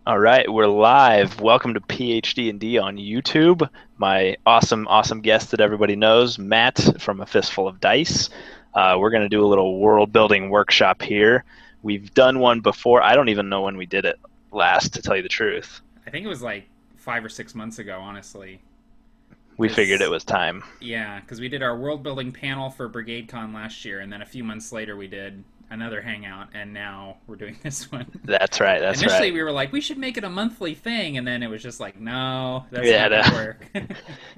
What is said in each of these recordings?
All right, we're live. Welcome to PhDnD on YouTube. My awesome guest that everybody knows, Matt from A Fistful of Dice. We're going to do a little world building workshop here. We've done one before. I don't even know when we did it last, to tell you the truth. I think it was like 5 or 6 months ago, honestly. We figured it Because was time. because we did our world building panel for BrigadeCon last year, and then a few months later we did another hangout, and now we're doing this one. That's right. That's Initially right. we were like, we should make it a monthly thing, and then it was just like, no, that's Yeah, not gonna work.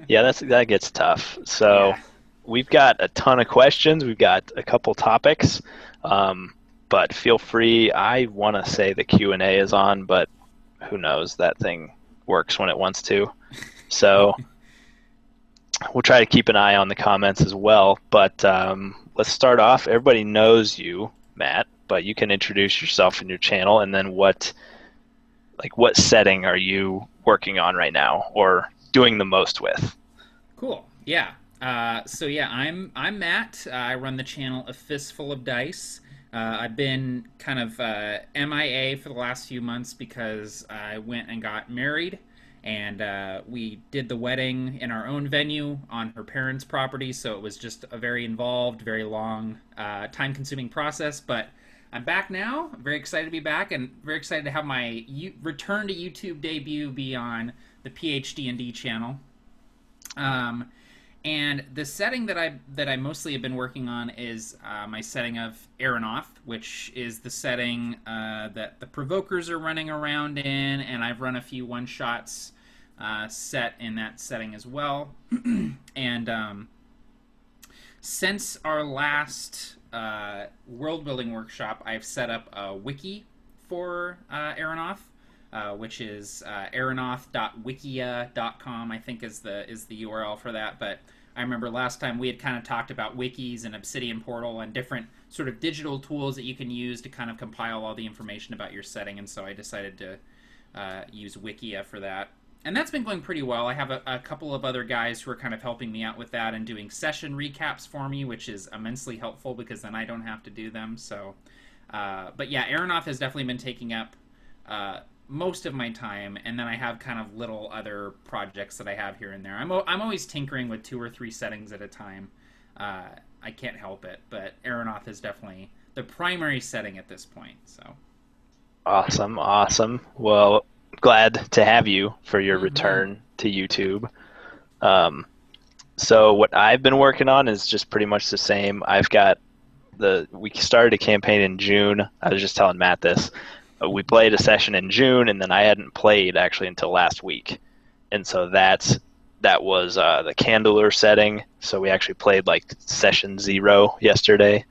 yeah, that gets tough. So Yeah, we've got a ton of questions. We've got a couple topics, um, but feel free. I want to say the Q&A is on, but who knows? That thing works when it wants to. So we'll try to keep an eye on the comments as well. But let's start off. Everybody knows you, Matt, but you can introduce yourself and your channel, and then what setting are you working on right now or doing the most with? cool. Yeah. I'm Matt. I run the channel A Fistful of Dice. I've been kind of MIA for the last few months because I went and got married, and we did the wedding in our own venue on her parents' property. So it was just a very involved, very long, time-consuming process. But I'm back now. I'm very excited to be back, and very excited to have my return to YouTube debut be on the PhDnD channel. Um, and the setting that I mostly have been working on is my setting of Aeronoth, which is the setting that the Provokers are running around in, and I've run a few one-shots set in that setting as well. And since our last world building workshop, I've set up a wiki for Aeronoth, which is aeronoth.wikia.com, I think is the URL for that. But I remember last time we had kind of talked about wikis and Obsidian Portal and different sort of digital tools that you can use to kind of compile all the information about your setting, and so I decided to use Wikia for that. And that's been going pretty well. I have a couple of other guys who are kind of helping me out with that and doing session recaps for me, which is immensely helpful because then I don't have to do them. So, but yeah, Aeronoth has definitely been taking up most of my time, and then I have kind of little other projects that I have here and there. I'm always tinkering with 2 or 3 settings at a time. I can't help it, but Aeronoth is definitely the primary setting at this point. So. Awesome. Well, glad to have you for your Mm-hmm. return to YouTube. So what I've been working on is just pretty much the same. We started a campaign in June. I was just telling Matt this. We played a session in June, and then I hadn't played actually until last week. And so that was the Candler setting. So we actually played like session 0 yesterday,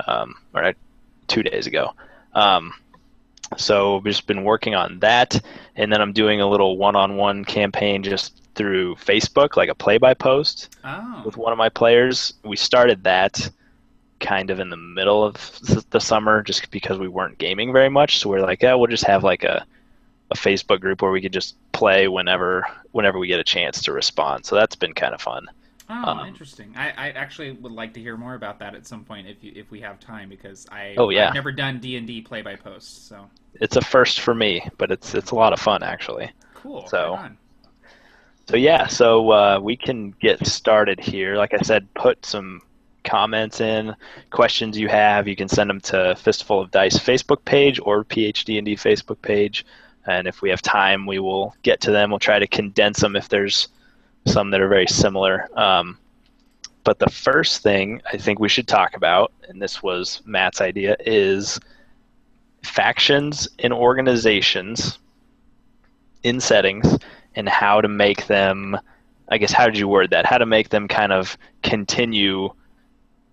or 2 days ago. So I've just been working on that, and then I'm doing a little one-on-one campaign just through Facebook, like a play-by-post Oh. with one of my players. We started that kind of in the middle of the summer just because we weren't gaming very much. So we're like, yeah, we'll just have like a Facebook group where we could just play whenever we get a chance to respond. So that's been kind of fun. Oh, Um, interesting. I actually would like to hear more about that at some point if we have time because oh I've yeah, never done D&D play by post. So it's a first for me, but it's a lot of fun actually. cool. Right So on. we can get started here. Like I said, put some comments in, questions you have. You can send them to Fistful of Dice Facebook page or PhDnD Facebook page, and if we have time, we will get to them. We'll try to condense them if there's some that are very similar. But the first thing I think we should talk about, and this was Matt's idea, is factions in organizations in settings and how to make them, I guess, how did you word that? How to make them kind of continue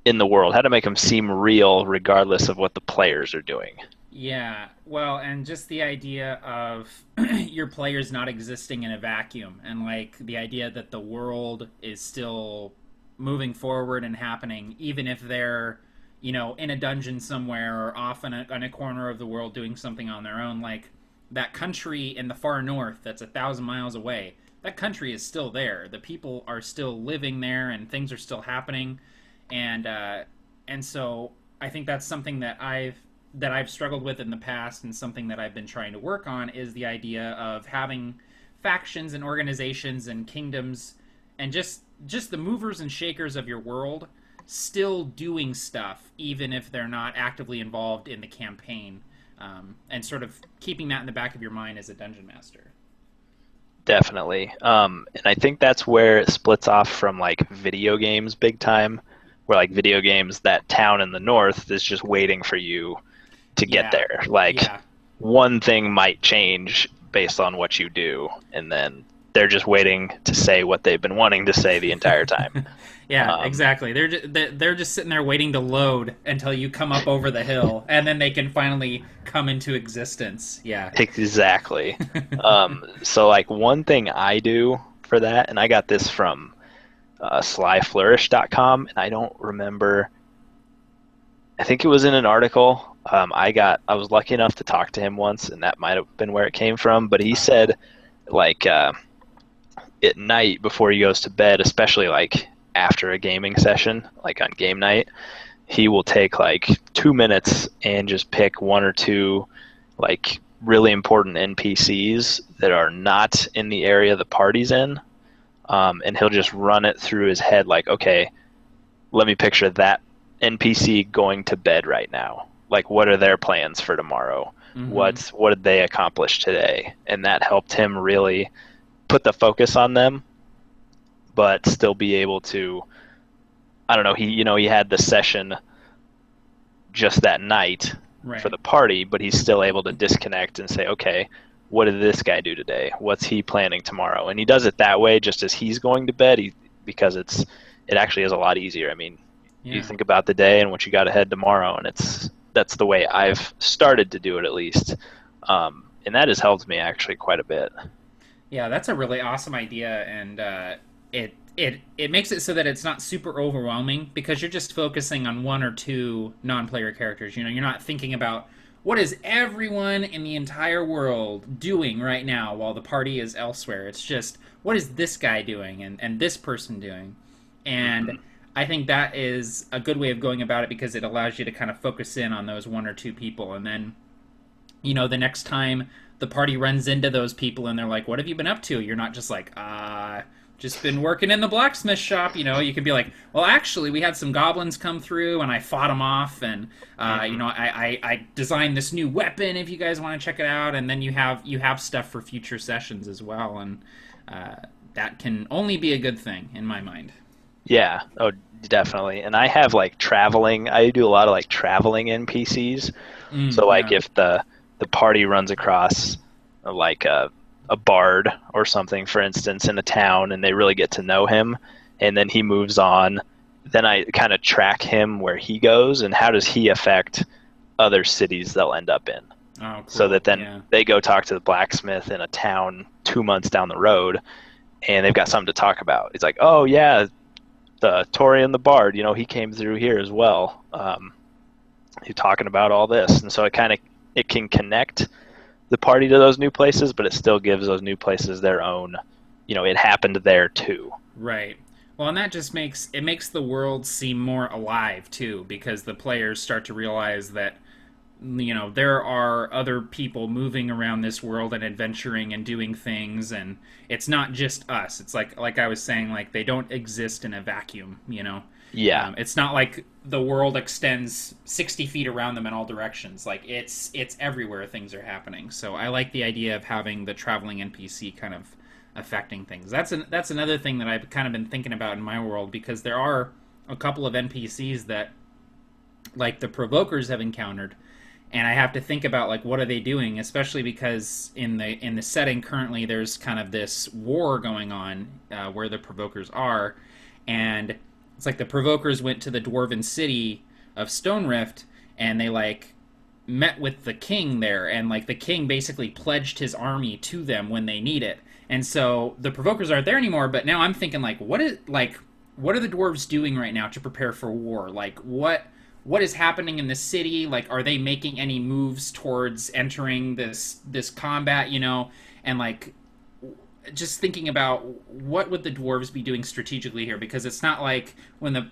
in the world, how to make them seem real regardless of what the players are doing. Yeah, well, and just the idea of your players not existing in a vacuum, and like the idea that the world is still moving forward and happening, even if they're, in a dungeon somewhere or off in a corner of the world doing something on their own. Like that country in the far north that's 1,000 miles away, that country is still there. The people are still living there, and things are still happening, and so I think that's something that that I've struggled with in the past and something that I've been trying to work on is the idea of having factions and organizations and kingdoms and just the movers and shakers of your world still doing stuff even if they're not actively involved in the campaign, and sort of keeping that in the back of your mind as a dungeon master. Definitely. And I think that's where it splits off from like video games big time, where like video games, that town in the north is just waiting for you to get Yeah, there. Like yeah. one thing might change based on what you do, and then they're just waiting to say what they've been wanting to say the entire time. Yeah, Um, exactly. They're just sitting there waiting to load until you come up over the hill, and then they can finally come into existence. Yeah. exactly. So like one thing I do for that, and I got this from SlyFlourish.com, and I don't remember. I think it was in an article. I was lucky enough to talk to him once, and that might have been where it came from. But he said, like at night before he goes to bed, especially like after a gaming session, like on game night, he will take like 2 minutes and just pick one or two like really important NPCs that are not in the area the party's in, and he'll just run it through his head like, okay, let me picture that NPC going to bed right now. Like, what are their plans for tomorrow? Mm-hmm. What did they accomplish today? And that helped him really put the focus on them, but still be able to. I don't know. He had the session just that night for Right. the party, but he's still able to disconnect and say, okay, what did this guy do today? What's he planning tomorrow? And he does it that way, just as he's going to bed, because it actually is a lot easier. I mean, you Yeah. think about the day and what you got ahead tomorrow, and that's the way I've started to do it, at least, and that has helped me actually quite a bit. Yeah, that's a really awesome idea, and it makes it so that it's not super overwhelming because you're just focusing on one or two non-player characters. You know, you're not thinking about what is everyone in the entire world doing right now while the party is elsewhere. It's just what is this guy doing and this person doing, and Hmm. I think that is a good way of going about it because it allows you to kind of focus in on those one or two people, and then the next time the party runs into those people and they're like, "What have you been up to?" You're not just like, just been working in the blacksmith shop." You can be like, "Well, actually, we had some goblins come through and I fought them off, and Hmm. I designed this new weapon. If you guys want to check it out, and then you have stuff for future sessions as well, and uh, that can only be a good thing in my mind. Yeah. Oh, definitely. And I have like traveling. I do a lot of like traveling NPCs. So like Yeah. if the party runs across like a bard or something, for instance, in a town, and they really get to know him, and then he moves on, then I kind of track him where he goes and how does he affect other cities they'll end up in. Oh, So cool. that then Yeah. they go talk to the blacksmith in a town 2 months down the road, and they've got something to talk about. It's like, oh yeah, the Torian the Bard, he came through here as well. He's talking about all this, and so it can connect the party to those new places, but it still gives those new places their own. It happened there too. Right. Well, and that just makes the world seem more alive too, because the players start to realize that there are other people moving around this world and adventuring and doing things, and it's not just us. It's like I was saying, like they don't exist in a vacuum. Yeah, It's not like the world extends 60 feet around them in all directions. Like it's everywhere things are happening. So I like the idea of having the traveling NPC kind of affecting things. That's another thing that I've kind of been thinking about in my world because there are a couple of NPCs that like the provokers have encountered, and I have to think about like what are they doing, especially because in the setting currently there's kind of this war going on where the provokers are, and it's like the provokers went to the dwarven city of Stone Rift, and they like met with the king there, and like the king basically pledged his army to them when they need it, and so the provokers aren't there anymore. But now I'm thinking like what are the dwarves doing right now to prepare for war? Like what is happening in the city? Like are they making any moves towards entering this combat? And like just thinking about what would the dwarves be doing strategically here, because it's not like when the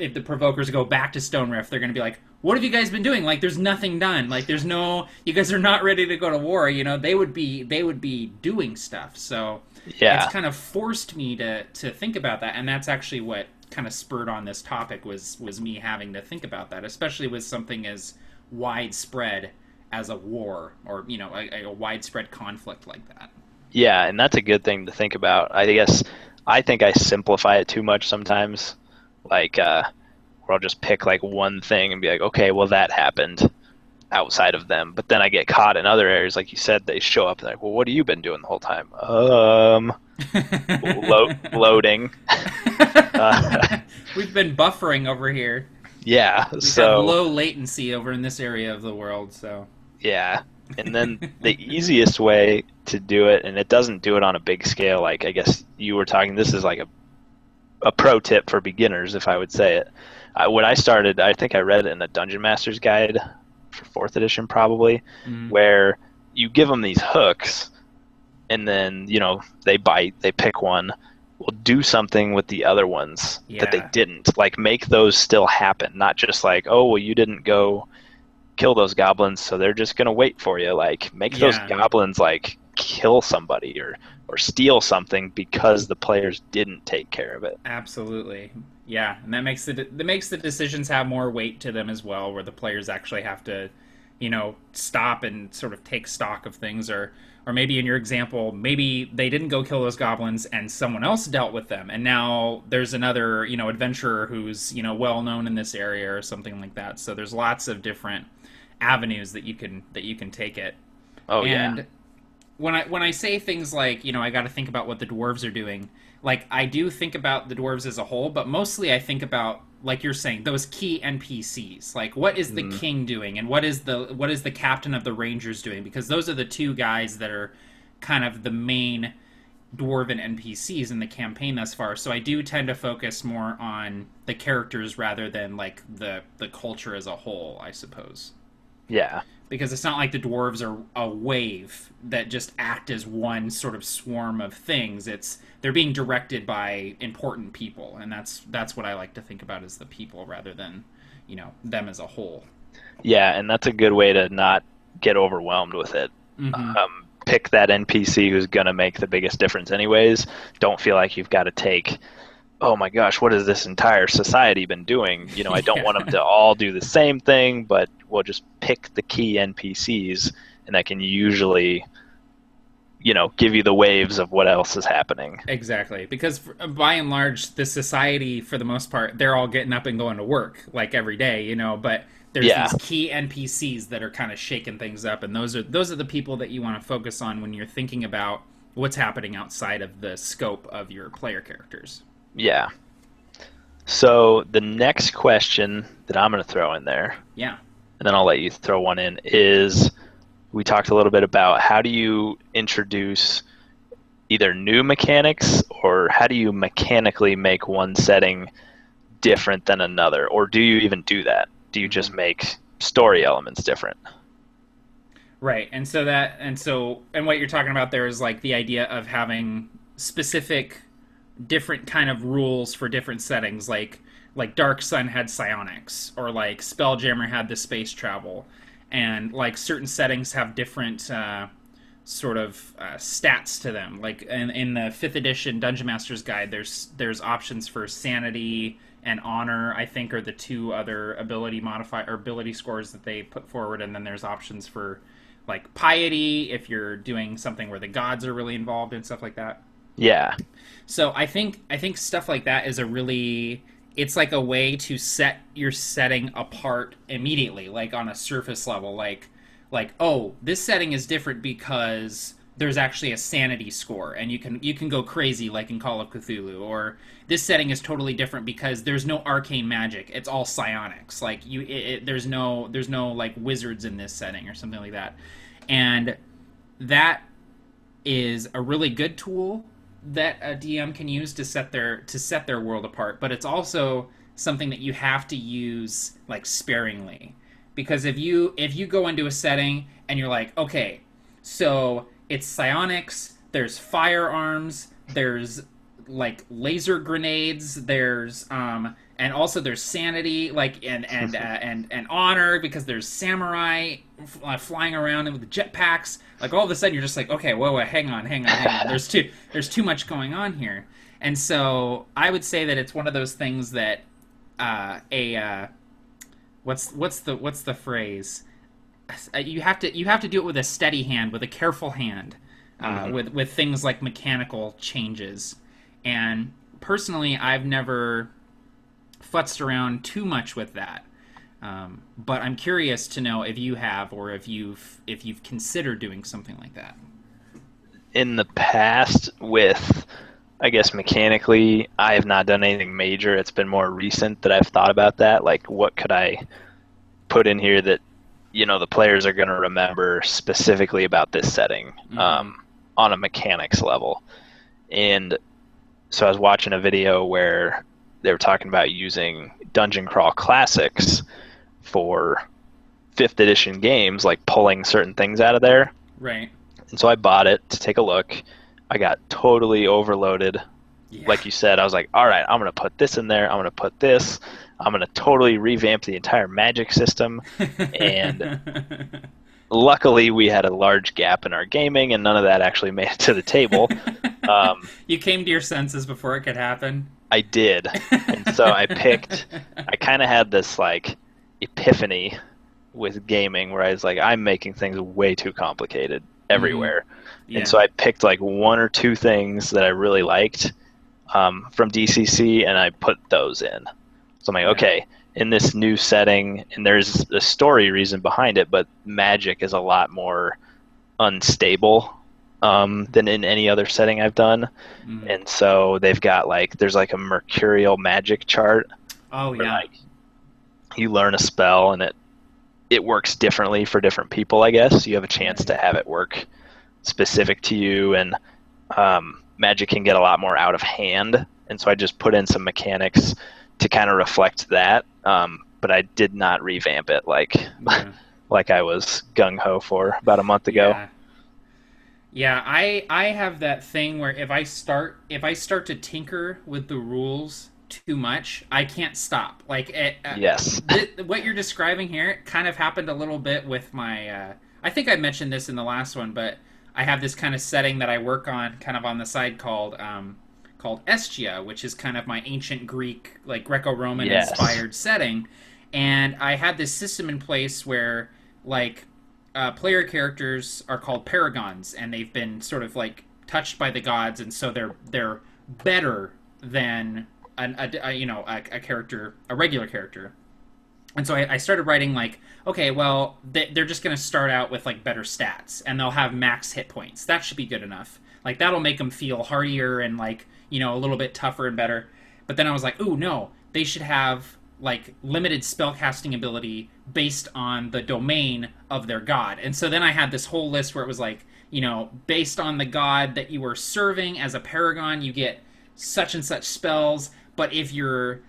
if the provokers go back to Stone Rift, they're going to be like, what have you guys been doing? Like, there's nothing done. Like, there's no, you guys are not ready to go to war. You know, they would be doing stuff. So it's Yeah. kind of forced me to think about that, and that's actually what kind of spurred on this topic was me having to think about that, especially with something as widespread as a war, or you know, a widespread conflict like that. Yeah, and that's a good thing to think about. I guess I think I simplify it too much sometimes. Like, where I'll just pick like one thing and be like, okay, well that happened outside of them. But then I get caught in other areas, like you said, they show up and like, well, what have you been doing the whole time? Loading. We've been buffering over here. Yeah, We've had so low latency over in this area of the world, so yeah. And then the easiest way to do it, and it doesn't do it on a big scale, like I guess you were talking, this is like a pro tip for beginners, if I would say it. When I started, I think I read it in a Dungeon Master's Guide for 4th edition probably, where you give them these hooks, and then, you know, they bite, they pick one, will do something with the other ones that they yeah, didn't. Like, make those still happen, not just like, oh, well, you didn't go kill those goblins, so they're just gonna wait for you. Like, make those yeah, goblins like kill somebody or steal something because the players didn't take care of it. absolutely. Yeah, and that makes the decisions have more weight to them as well, where the players actually have to, you know, stop and sort of take stock of things, or maybe in your example, maybe they didn't go kill those goblins and someone else dealt with them, and now there's another, you know, adventurer who's, you know, well known in this area or something like that. So there's lots of different avenues that you can take it. Oh yeah. And when I say things like, you know, I got to think about what the dwarves are doing, like I do think about the dwarves as a whole, but mostly I think about, like you're saying, those key NPCs. Like, what is the king doing, and what is the captain of the rangers doing? Because those are the two guys that are kind of the main dwarven NPCs in the campaign thus far. So I do tend to focus more on the characters rather than like the culture as a whole, I suppose. Yeah. Because it's not like the dwarves are a wave that just act as one sort of swarm of things. They're being directed by important people, and that's what I like to think about as the people rather than, you know, them as a whole. Yeah, and that's a good way to not get overwhelmed with it. Mm-hmm. Pick that NPC who's gonna make the biggest difference anyways. Don't feel like you've got to take, oh my gosh, what has this entire society been doing? You know, I don't want them to all do the same thing, but we'll just pick the key NPCs, and that can usually, you know, give you the waves of what else is happening. Exactly, because by and large, the society, for the most part, they're all getting up and going to work like every day, you know. But there's Yeah, these key NPCs that are kind of shaking things up, and those are the people that you want to focus on when you're thinking about what's happening outside of the scope of your player characters. yeah. So the next question that I'm going to throw in there, Yeah. and then I'll let you throw one in, is we talked a little bit about how do you introduce either new mechanics, or how do you mechanically make one setting different than another, or do you even do that? Do you just make story elements different? Right. And what you're talking about there is like the idea of having specific different kind of rules for different settings, like Dark Sun had psionics, or like Spelljammer had the space travel, and like certain settings have different stats to them. Like in the 5th edition Dungeon Master's Guide, there's options for sanity and honor, I think, are the two other ability scores that they put forward, and then there's options for like piety if you're doing something where the gods are really involved and stuff like that. Yeah, So I think stuff like that is it's like a way to set your setting apart immediately, like on a surface level, like oh, this setting is different because there's actually a sanity score, and you can go crazy like in Call of Cthulhu, or this setting is totally different because there's no arcane magic, it's all psionics, like there's no like wizards in this setting or something like that. And that is a really good tool that a DM can use to set their world apart, but it's also something that you have to use like sparingly, because if you go into a setting and you're like, okay, so it's psionics, there's firearms, there's like laser grenades, there's and also there's sanity, like and honor because there's samurai flying around with jetpacks. Like all of a sudden you're just like, okay, whoa, hang on, hang on. There's too much going on here, and so I would say that it's one of those things that what's the phrase? You have to do it with a steady hand, with a careful hand, with things like mechanical changes. And personally, I've never futzed around too much with that. But I'm curious to know if you have, or if you've considered doing something like that. In the past, with I guess mechanically, I have not done anything major. It's been more recent that I've thought about that. Like, what could I put in here that the players are going to remember specifically about this setting on a mechanics level? And so I was watching a video where they were talking about using Dungeon Crawl Classics for 5th edition games, like pulling certain things out of there. Right. And so I bought it to take a look. I got totally overloaded. Yeah. Like you said, I was like, all right, I'm going to put this in there. I'm going to put this. I'm going to totally revamp the entire magic system. And luckily, we had a large gap in our gaming, and none of that actually made it to the table. You came to your senses before it could happen? I did. And so I kind of had this, like, epiphany with gaming where I was like, I'm making things way too complicated everywhere. Yeah. And so I picked, like, 1 or 2 things that I really liked from DCC, and I put those in. So I'm like, okay, in this new setting, and there's a story reason behind it, but magic is a lot more unstable than in any other setting I've done. And so they've got there's a mercurial magic chart. Oh yeah. Where, you learn a spell and it works differently for different people, I guess. You have a chance to have it work specific to you, and magic can get a lot more out of hand. And so I just put in some mechanics to kind of reflect that. But I did not revamp it like I was gung-ho for about a month ago. Yeah, I have that thing where if I start to tinker with the rules too much, I can't stop. Yes. What you're describing here kind of happened a little bit with my I think I mentioned this in the last one, but I have this kind of setting that I work on kind of on the side called Estia, which is kind of my ancient Greek, like Greco-Roman inspired setting. And I had this system in place where player characters are called paragons, and they've been sort of touched by the gods, and so they're better than a character, a regular character. And so I started writing okay, well, they're just going to start out with better stats, and they'll have max hit points. That should be good enough. That'll make them feel hardier and a little bit tougher and better. But then I was like, ooh, no, they should have limited spellcasting ability based on the domain of their god. And so then I had this whole list where it was based on the god that you were serving as a paragon, you get such and such spells. But if you're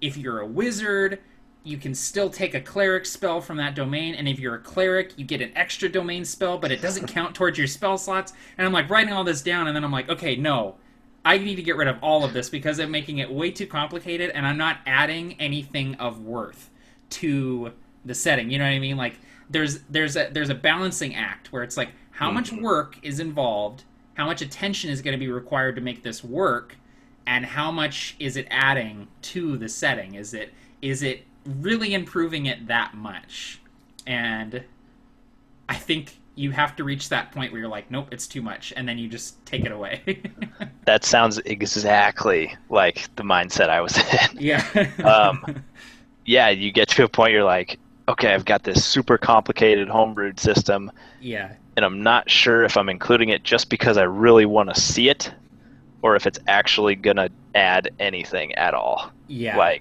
a wizard, you can still take a cleric spell from that domain, and if you're a cleric, you get an extra domain spell, but it doesn't count towards your spell slots. And I'm writing all this down, and then I'm okay, no, I need to get rid of all of this because I'm making it way too complicated, and I'm not adding anything of worth to the setting. You know what I mean? There's a balancing act where it's how much work is involved, how much attention is going to be required to make this work, and how much is it adding to the setting? Is it really improving it that much? And I think you have to reach that point where you're nope, it's too much, and then you just take it away. That sounds exactly like the mindset I was in. Yeah. Yeah, you get to a point you're okay, I've got this super complicated homebrewed system. Yeah. And I'm not sure if I'm including it just because I really want to see it, or if it's actually going to add anything at all. Yeah.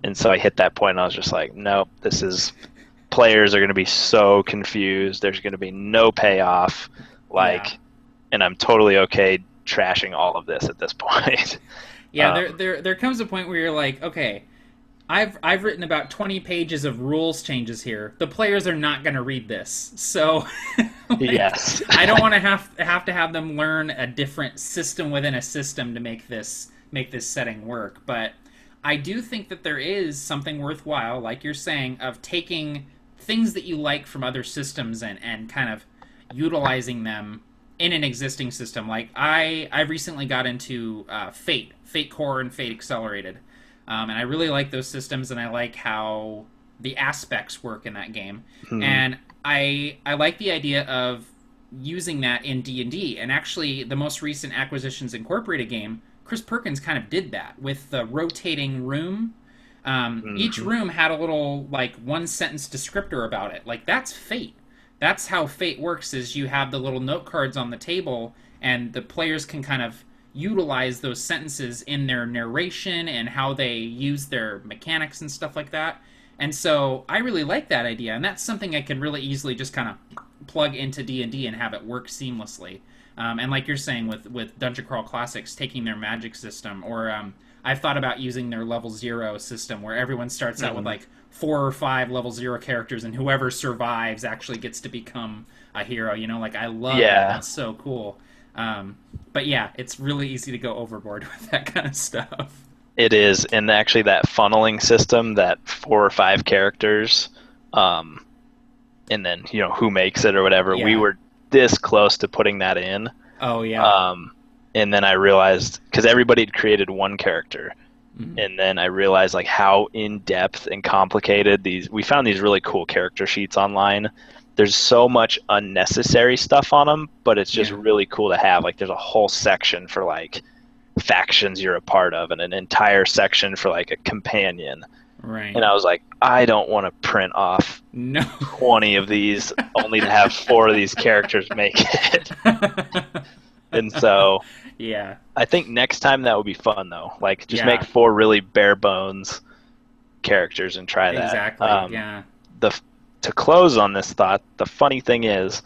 And so I hit that point and I was just nope, players are going to be so confused. There's going to be no payoff. And I'm totally okay trashing all of this at this point. Yeah, there comes a point where you're okay, I've written about 20 pages of rules changes here. The players are not going to read this. So yes. I don't want to have them learn a different system within a system to make this setting work. But I do think that there is something worthwhile, like you're saying, of taking things that you like from other systems and kind of utilizing them in an existing system. Like I recently got into Fate Core and Fate Accelerated, and I really like those systems, and I like how the aspects work in that game. Hmm. And I like the idea of using that in D&D. And actually, the most recent Acquisitions Incorporated game, Chris Perkins kind of did that with the rotating room. Each Hmm. room had a little like one sentence descriptor about it. Like that's Fate. That's how Fate works. Is you have the little note cards on the table, and the players can kind of utilize those sentences in their narration and how they use their mechanics and stuff like that. And so I really like that idea, and that's something I can really easily just kind of plug into D&D and have it work seamlessly. And like you're saying with Dungeon Crawl Classics, taking their magic system, or I've thought about using their level 0 system where everyone starts out with Hmm. like 4 or 5 level 0 characters, and whoever survives actually gets to become a hero. You know, like I love that. Yeah, That's so cool. But yeah, it's really easy to go overboard with that kind of stuff. it is. And actually, that funneling system, that 4 or 5 characters, um, and then who makes it or whatever. We Yeah. were this close to putting that in, Oh yeah. um, and then I realized because everybody had created one character, Mhm. and then I realized like how in depth and complicated these. We found these really cool character sheets online. There's so much unnecessary stuff on them, but it's just Yeah. really cool to have. Like there's a whole section for like factions you're a part of, and an entire section for like a companion. Right. And I was like, I don't want to print off No. 20 of these only to have 4 of these characters make it. And so Yeah. I think next time that would be fun though. Like just make Yeah. 4 really bare bones characters and try that. Exactly. Yeah. The To close on this thought, the funny thing is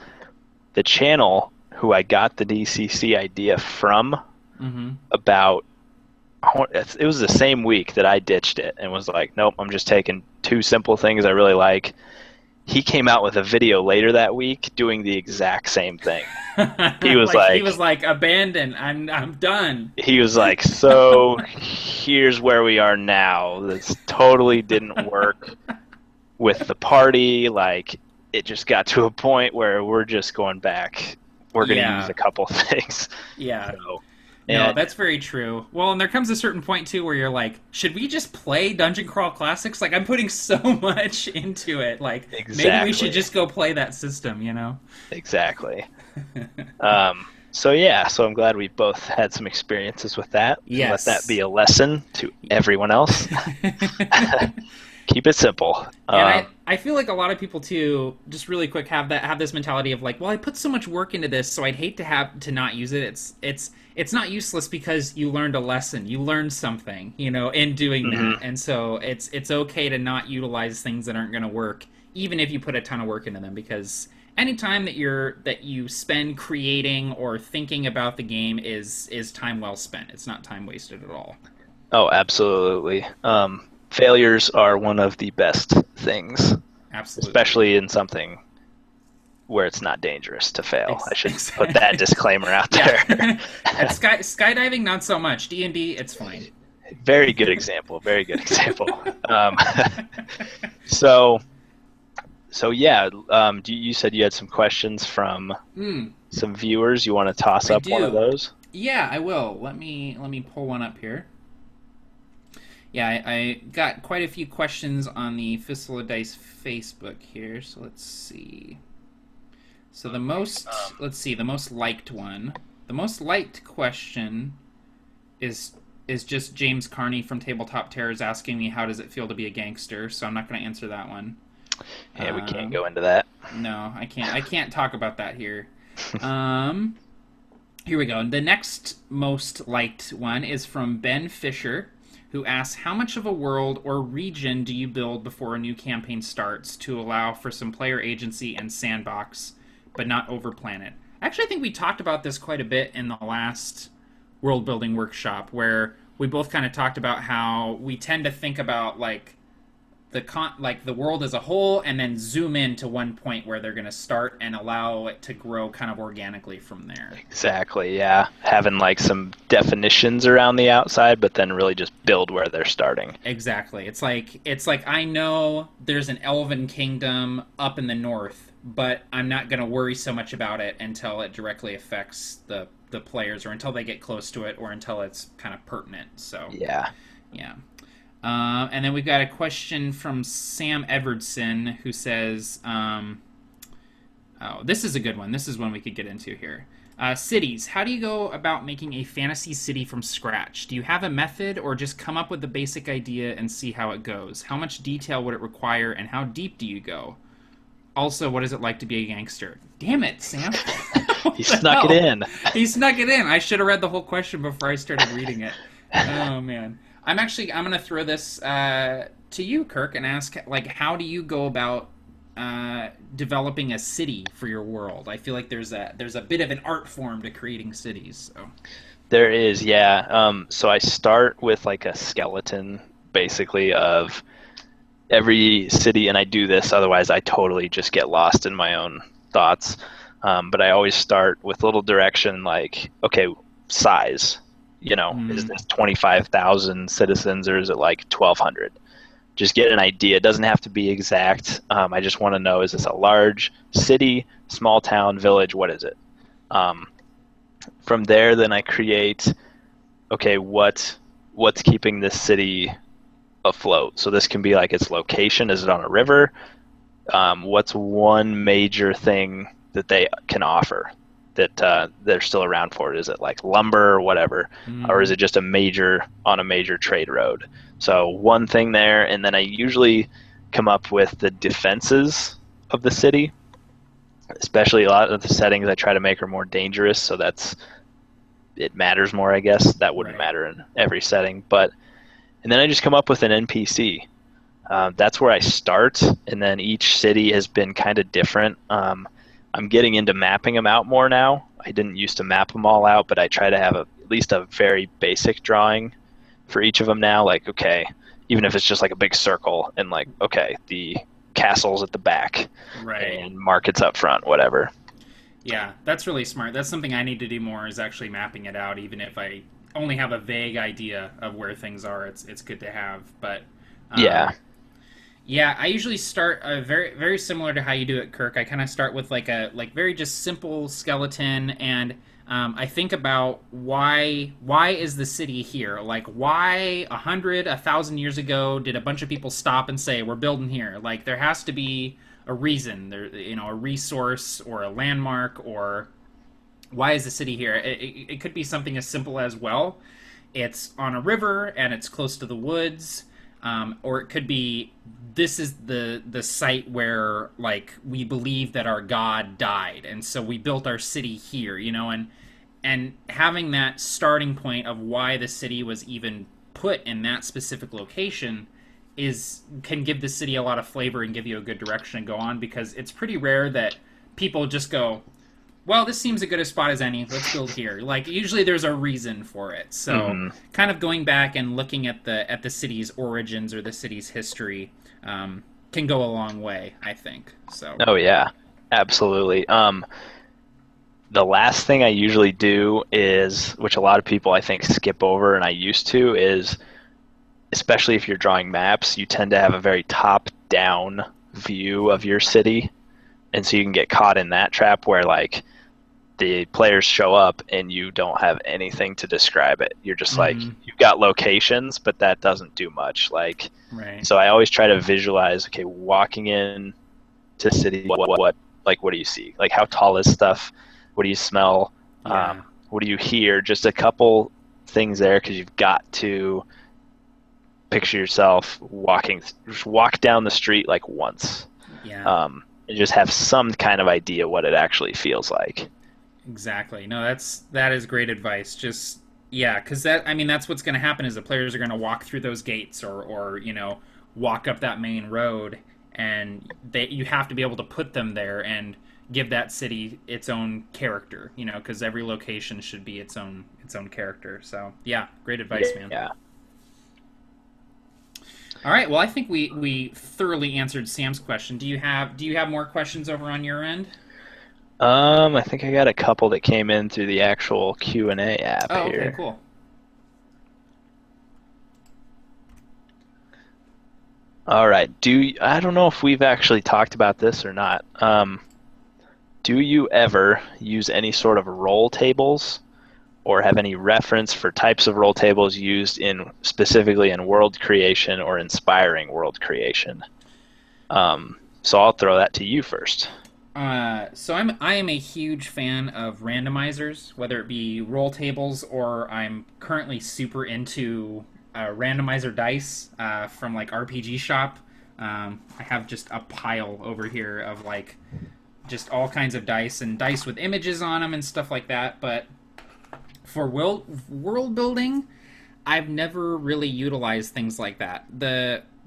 the channel who I got the DCC idea from Mm-hmm. about it was the same week that I ditched it and was like, nope, I'm just taking 2 simple things I really like. He came out with a video later that week doing the exact same thing. He was Like he like, was like, abandoned. I'm done. so here's where we are now. This totally didn't work with the party. Like it just got to a point where we're just going back. We're going to use Yeah. a couple things. Yeah. So, No, and that's very true. Well, and there comes a certain point too where you're like, should we just play Dungeon Crawl Classics? Like I'm putting so much into it. Like maybe we should exactly, just go play that system, you know? exactly. So yeah, so I'm glad we both had some experiences with that. And let that be Yes. a lesson to everyone else. Keep it simple. And I feel like a lot of people too, just really quick, have this mentality of like, well, I put so much work into this, so I'd hate to have to not use it. It's not useless because you learned a lesson, you learned something, you know, in doing that, Mhm. and so it's okay to not utilize things that aren't going to work, even if you put a ton of work into them, because anytime that you spend creating or thinking about the game is time well spent. It's not time wasted at all. Oh, absolutely. Failures are one of the best things, Absolutely. especially in something where it's not dangerous to fail. I should put that Exactly. disclaimer out Yeah. there. At skydiving, not so much. D&D, it's fine. Very good example. Very good example. Um, so, so yeah, you said you had some questions from Hmm. some viewers. You want to toss I up one of do. those? Yeah, I will. Let me pull one up here. Yeah, I got quite a few questions on the Fistful of Dice Facebook here, so let's see. So the most liked one. The most liked question is just James Carney from Tabletop Terrors asking me how does it feel to be a gangster, so I'm not going to answer that one. Yeah, we can't Um, go into that. no, I can't. I can't talk about that here. Um, Here we go. The next most liked one is from Ben Fisher, who asks, how much of a world or region do you build before a new campaign starts to allow for some player agency and sandbox, but not overplan it? Actually, I think we talked about this quite a bit in the last world building workshop, where we both kind of talked about how we tend to think about like like the world as a whole, and then zoom in to one point where they're going to start and allow it to grow kind of organically from there. Exactly, yeah. Having like some definitions around the outside, but then really just build where they're starting. Exactly. It's like I know there's an elven kingdom up in the north, but I'm not going to worry so much about it until it directly affects the players, or until they get close to it, or until it's kind of pertinent. So Yeah. yeah. And then we've got a question from Sam Edwardson, who says, oh, this is a good one. This is one we could get into here. Cities. How do you go about making a fantasy city from scratch? Do you have a method, or just come up with the basic idea and see how it goes? How much detail would it require, and how deep do you go? Also, what is it like to be a gangster? Damn it, Sam. He snuck it in. He snuck it in. I should have read the whole question before I started reading it. Oh, man. I'm going to throw this to you, Kirk, and ask, like, how do you go about developing a city for your world? I feel like there's a bit of an art form to creating cities. So. There is, yeah. So I start with like a skeleton, basically, of every city, and I do this, otherwise I totally just get lost in my own thoughts. But I always start with a little direction, like, okay, size. Is this 25,000 citizens, or is it like 1,200? Just get an idea. It doesn't have to be exact. I just want to know, is this a large city, small town, village? What is it? From there, then I create, okay, what's keeping this city afloat? So this can be like its location. Is it on a river? What's one major thing that they can offer that they're still around for? Is it like lumber or whatever? Or is it just on a major trade road? So one thing there, and then I usually come up with the defenses of the city. Especially a lot of the settings I try to make are more dangerous, so it matters more, I guess. That wouldn't matter in every setting, and then I just come up with an NPC. That's where I start, and then each city has been kind of different. I'm getting into mapping them out more now. I didn't used to map them all out, but I try to have at least a very basic drawing for each of them now. Like, okay, even if it's just like a big circle, and like, okay, the castle's at the back, and markets up front, whatever. Yeah, that's really smart. That's something I need to do more, is actually mapping it out. Even if I only have a vague idea of where things are, it's good to have. But yeah, I usually start very very similar to how you do it, Kirk. I kind of start with like very just simple skeleton, and I think about why is the city here? Like, why 1,000 years ago did a bunch of people stop and say we're building here? Like, there has to be a reason. There, a resource or a landmark, or why is the city here? It could be something as simple as, well, it's on a river and it's close to the woods. Or it could be, this is the site where, like, we believe that our god died, and so we built our city here, and having that starting point of why the city was even put in that specific location can give the city a lot of flavor and give you a good direction to go on, because it's pretty rare that people just go, well, this seems as good a spot as any, let's build here. Like, usually there's a reason for it. So kind of going back and looking at the city's origins or the city's history can go a long way, I think. So. Oh yeah, absolutely. The last thing I usually do is, which a lot of people I think skip over, and I used to, is, especially if you're drawing maps, you tend to have a very top-down view of your city, and so you can get caught in that trap where, like, the players show up and you don't have anything to describe it. You're just like, you've got locations, but that doesn't do much. Like, so I always try to visualize, okay, walking in to city, what do you see? Like, how tall is stuff? What do you smell? What do you hear? Just a couple things there, because you've got to picture yourself walk down the street like once. And just have some kind of idea what it actually feels like. Exactly. No, that is great advice. Just, yeah, because that's what's going to happen, is the players are going to walk through those gates or walk up that main road, and you have to be able to put them there and give that city its own character, because every location should be its own character. So, yeah, great advice, man. Yeah. All right. Well, I think we thoroughly answered Sam's question. Do you have more questions over on your end? I think I got a couple that came in through the actual Q&A app Oh, okay, here. cool. All right. I don't know if we've actually talked about this or not. Do you ever use any sort of roll tables or have any reference for types of roll tables used in specifically in world creation or inspiring world creation? So I'll throw that to you first. So I am a huge fan of randomizers, whether it be roll tables or I'm currently super into randomizer dice from like RPG Shop. I have just a pile over here of like just all kinds of dice and dice with images on them and stuff like that. But for world building, I've never really utilized things like that.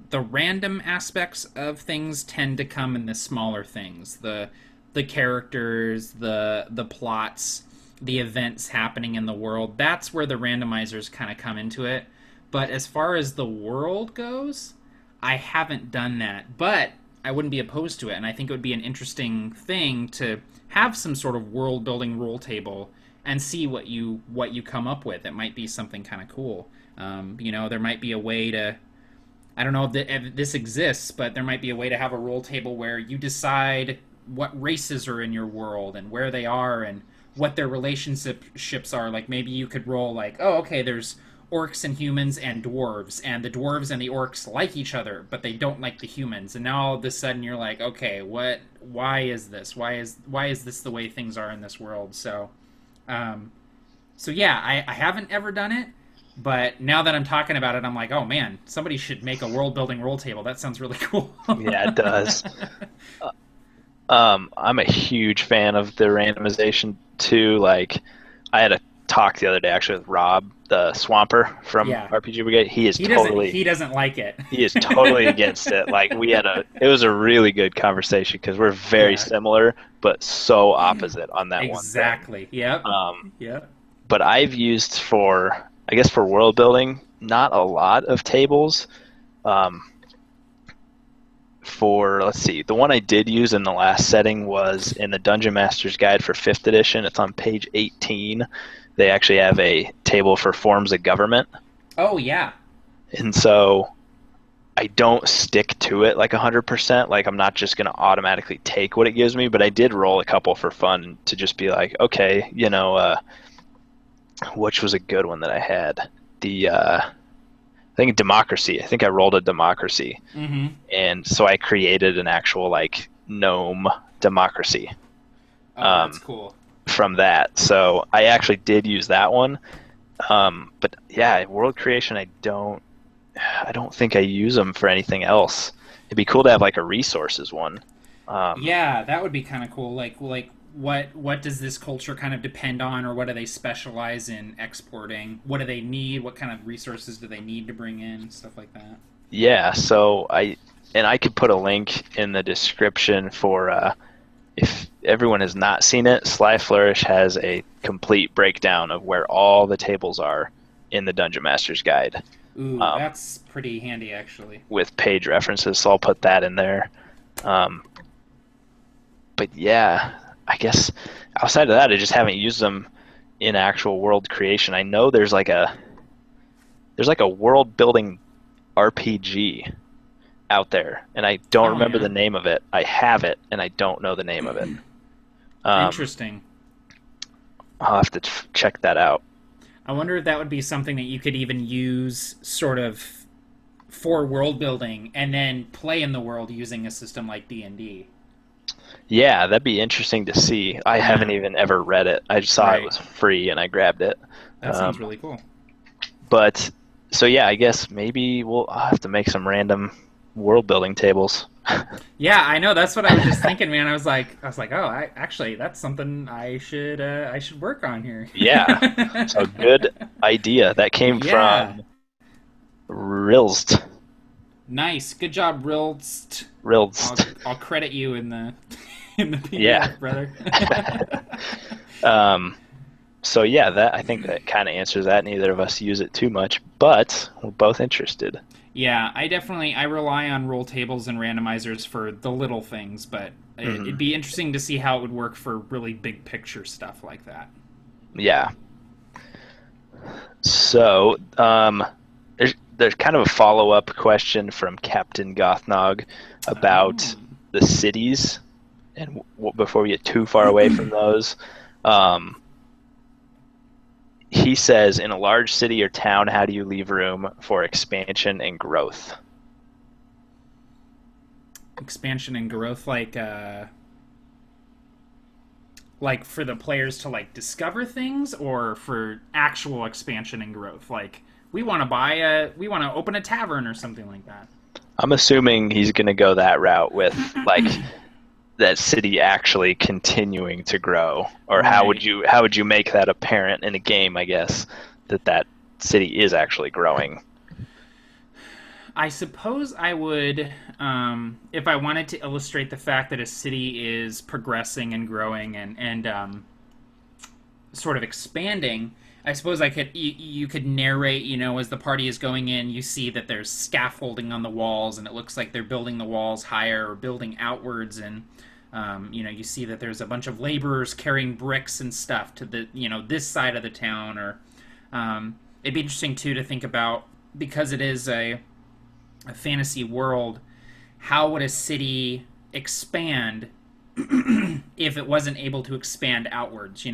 The random aspects of things tend to come in the smaller things. The characters, the plots, the events happening in the world. That's where the randomizers kind of come into it. But as far as the world goes, I haven't done that. But I wouldn't be opposed to it, and I think it would be an interesting thing to have some sort of world building rule table and see what you come up with. It might be something kind of cool. There might be a way to. I don't know if this exists, but there might be a way to have a roll table where you decide what races are in your world and where they are and what their relationships are. Like maybe you could roll like, oh, okay, there's orcs and humans and dwarves, and the dwarves and the orcs like each other, but they don't like the humans. And now all of a sudden you're like, okay, why is this? Why is this the way things are in this world? So yeah, I haven't ever done it, but now that I'm talking about it, I'm like, oh man, somebody should make a world building roll table. That sounds really cool. Yeah, it does. I'm a huge fan of the randomization too. Like, I had a talk the other day actually with Rob, the Swamper from Yeah. RPG Brigade. He doesn't like it. He is totally against it. Like, it was a really good conversation because we're very Yeah. similar, but so opposite on that one thing. Exactly. Yep. Um, Yep. but I've used I guess for world building, not a lot of tables. Um, let's see, the one I did use in the last setting was in the Dungeon Master's Guide for 5th edition. It's on page 18. They actually have a table for forms of government. Oh yeah. And so I don't stick to it like 100%. Like, I'm not just going to automatically take what it gives me, but I did roll a couple for fun to just be like, okay, which was a good one that I had? I think democracy. I think I rolled a democracy. Mm-hmm. And so I created an actual like gnome democracy Oh, that's um, cool. from that. So I actually did use that one. But yeah, world creation, I don't think I use them for anything else. It'd be cool to have like a resources one. Um, Yeah, that would be kind of cool. Like what does this culture kind of depend on, or what do they specialize in exporting? What do they need? What kind of resources do they need to bring in? Stuff like that. yeah, so I could put a link in the description for if everyone has not seen it, SlyFlourish has a complete breakdown of where all the tables are in the Dungeon Master's Guide Ooh, um, that's pretty handy actually. with page references, so I'll put that in there. Um, but yeah, I guess outside of that, I just haven't used them in actual world creation. I know there's like a world building RPG out there, and I don't Oh remember yeah. the name of it. I have it, and I don't know the name of it. Um, Interesting. I'll have to check that out. I wonder if that would be something that you could even use sort of for world building and then play in the world using a system like D&D. Yeah, that'd be interesting to see. I haven't Yeah. even ever read it. I just saw it Right. was free, and I grabbed it. That sounds Um, really cool. but so yeah, I guess maybe I'll have to make some random world building tables. Yeah, I know. That's what I was just thinking, man. I was like, oh, actually, that's something I should work on here. Yeah, so good idea. That came Yeah, from Rilst. nice, good job, Rilst. I'll Rilst. I'll credit you in the in the Yeah. PDF, brother. um, So yeah, that I think that kind of answers that. Neither of us use it too much, but we're both interested. Yeah, I rely on roll tables and randomizers for the little things, but it'd Hmm. be interesting to see how it would work for really big picture stuff like that. Yeah. So there's kind of a follow-up question from Captain Gothnog about Oh. the cities, and before we get too far away from those, um, he says, in a large city or town, how do you leave room for expansion and growth? Expansion and growth, like for the players to like discover things, or for actual expansion and growth, like we want to open a tavern or something like that. I'm assuming he's going to go that route with like that city actually continuing to grow, or Right. how would you make that apparent in a game? I guess that city is actually growing. I suppose I would, if I wanted to illustrate the fact that a city is progressing and growing and sort of expanding. I suppose you could narrate, as the party is going in, you see that there's scaffolding on the walls, and it looks like they're building the walls higher or building outwards, and you see that there's a bunch of laborers carrying bricks and stuff to the this side of the town, or it'd be interesting too to think about, because it is a fantasy world. How would a city expand if it wasn't able to expand outwards?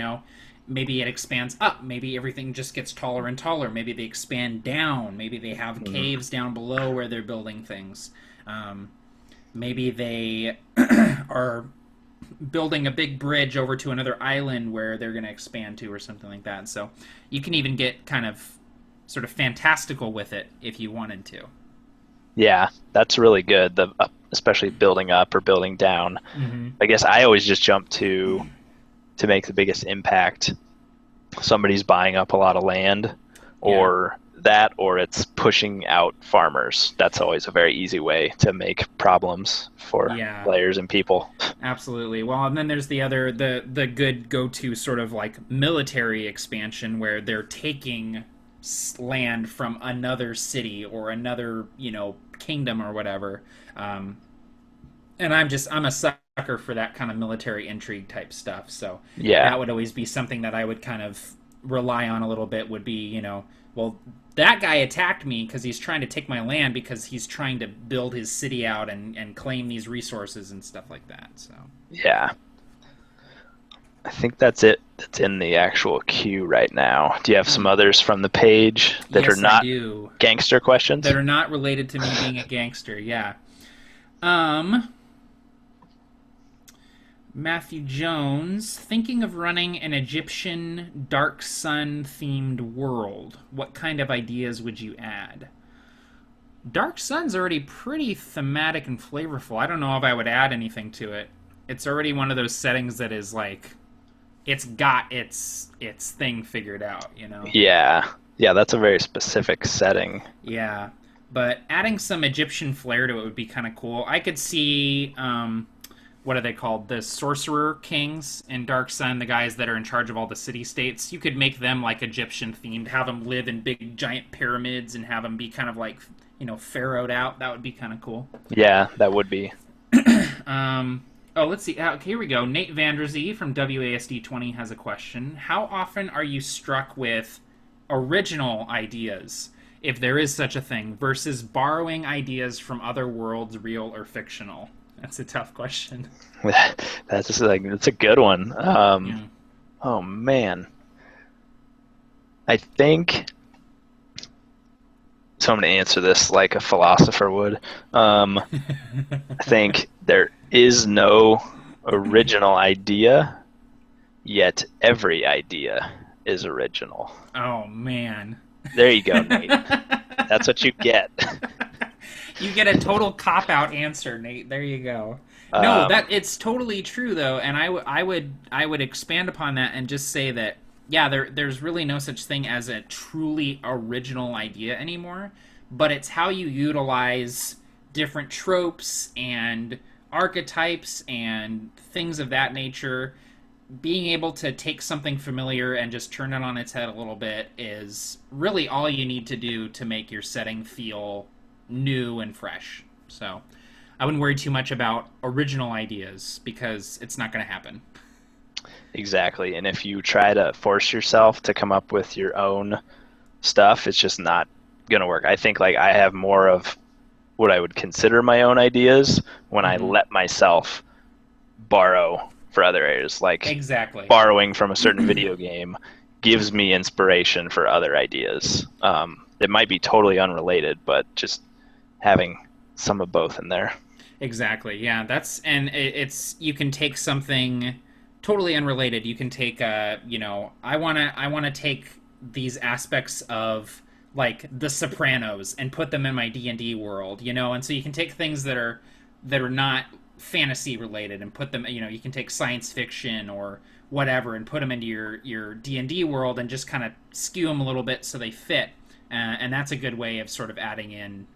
Maybe it expands up. Maybe everything just gets taller and taller. Maybe they expand down. Maybe they have Mhm. caves down below where they're building things. Um, Maybe they are building a big bridge over to another island where they're going to expand to, or something like that. So you can even get kind of sort of fantastical with it if you wanted to. Yeah, that's really good. The especially building up or building down. Mm-hmm. I guess I always just jump to make the biggest impact. Somebody's buying up a lot of land, Yeah. or that, or it's pushing out farmers. That's always a very easy way to make problems for Yeah. players and people. Absolutely. Well, and then there's the good go-to sort of like military expansion where they're taking land from another city or another, kingdom or whatever. Um, and I'm a sucker for that kind of military intrigue type stuff. So Yeah. that would always be something that I would kind of rely on a little bit. Would be, well, that guy attacked me because he's trying to take my land, because he's trying to build his city out and claim these resources and stuff like that. So Yeah. I think that's it. That's in the actual queue right now. Do you have some others from the page that are yes, I not do. gangster questions? That are not related to me being a gangster. Yeah. Um, Matthew Jones, thinking of running an Egyptian Dark Sun themed world. What kind of ideas would you add? Dark Sun's already pretty thematic and flavorful. I don't know if I would add anything to it. It's already one of those settings that is like it's got its thing figured out. Yeah. Yeah, that's a very specific setting. Yeah. But adding some Egyptian flair to it would be kind of cool. I could see what are they called? The Sorcerer Kings in Dark Sun, the guys that are in charge of all the city states. You could make them like Egyptian themed, have them live in big giant pyramids, and have them be kind of like, pharaoh'd out. That would be kind of cool. Yeah, that would be. Oh, let's see. Okay, here we go. Nate Vanderzee from WASD20 has a question. How often are you struck with original ideas, if there is such a thing, versus borrowing ideas from other worlds, real or fictional? That's a tough question. That's just like that's a good one. Yeah. Oh man. I think so. I'm going to answer this like a philosopher would. I think there is no original idea, yet every idea is original. Oh man. There you go, Nate. That's what you get. You get a total cop out answer, Nate. There you go. No, Um, that it's totally true though, and I would expand upon that and just say that yeah, there's really no such thing as a truly original idea anymore, but it's how you utilize different tropes and archetypes and things of that nature being able to take something familiar and just turn it on its head a little bit is really all you need to do to make your setting feel new and fresh. So I wouldn't worry too much about original ideas because it's not going to happen. Exactly. And if you try to force yourself to come up with your own stuff, it's just not going to work. I think like I have more of what I would consider my own ideas when I Mm-hmm. let myself borrow for other areas. Like Exactly. borrowing from a certain video game gives me inspiration for other ideas. It might be totally unrelated, but just having some of both in there. Exactly. Yeah, it's you can take something totally unrelated. You can take I want to take these aspects of like The Sopranos and put them in my D&D world, and so you can take things that are not fantasy related and put them, you can take science fiction or whatever and put them into your D&D world and just kind of skew them a little bit so they fit. And that's a good way of sort of adding in,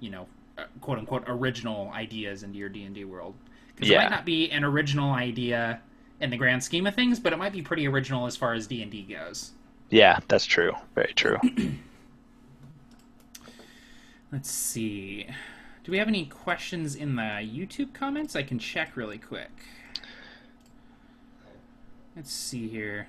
quote unquote original ideas into your D&D world, because it might Yeah. not be an original idea in the grand scheme of things, but it might be pretty original as far as D&D goes. Yeah, that's true. Very true. Let's see. Do we have any questions in the YouTube comments? I can check really quick. Let's see here.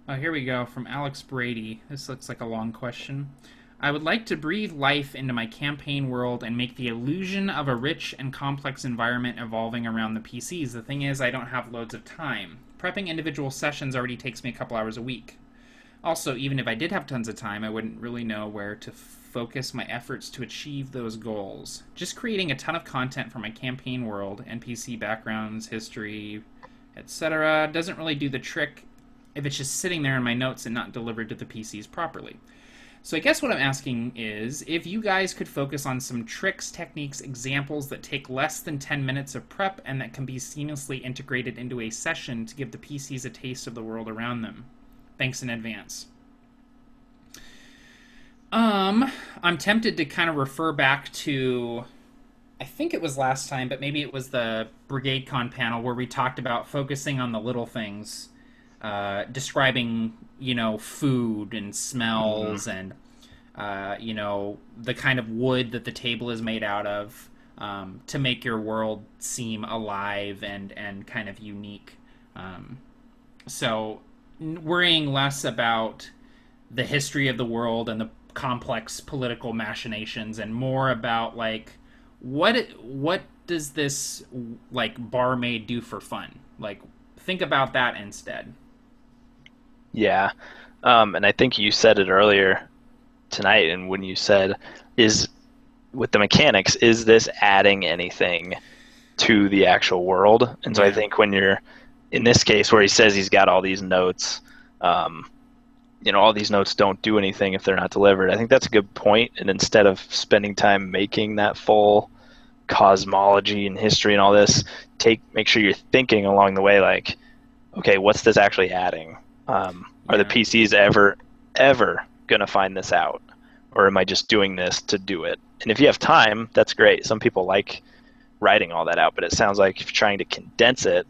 Oh, here we go from Alex Brady. This looks like a long question. I would like to breathe life into my campaign world and make the illusion of a rich and complex environment evolving around the PCs. The thing is, I don't have loads of time. Prepping individual sessions already takes me a couple hours a week. Also, even if I did have tons of time, I wouldn't really know where to focus my efforts to achieve those goals. Just creating a ton of content for my campaign world, NPC backgrounds, history, etc., doesn't really do the trick if it's just sitting there in my notes and not delivered to the PCs properly. So I guess what I'm asking is if you guys could focus on some tricks, techniques, examples that take less than 10 minutes of prep and that can be seamlessly integrated into a session to give the PCs a taste of the world around them. Thanks in advance. I'm tempted to kind of refer back to, I think it was last time, but maybe it was the BrigadeCon panel where we talked about focusing on the little things, describing, food and Hmm. smells and, the kind of wood that the table is made out of, to make your world seem alive and kind of unique. So worrying less about the history of the world and the complex political machinations and more about like what does this like barmaid do for fun? Like think about that instead. Yeah. And I think you said it earlier tonight, and when you said, is with the mechanics, is this adding anything to the actual world? And so I Yeah. think when you're in this case where he says he's got all these notes, um, all these notes don't do anything if they're not delivered. I think that's a good point. And instead of spending time making that full cosmology and history and all this, make sure you're thinking along the way, like, okay, what's this actually adding? Are the Yeah. PCs ever going to find this out? Or am I just doing this to do it? And if you have time, that's great. Some people like writing all that out, but it sounds like if you're trying to condense it,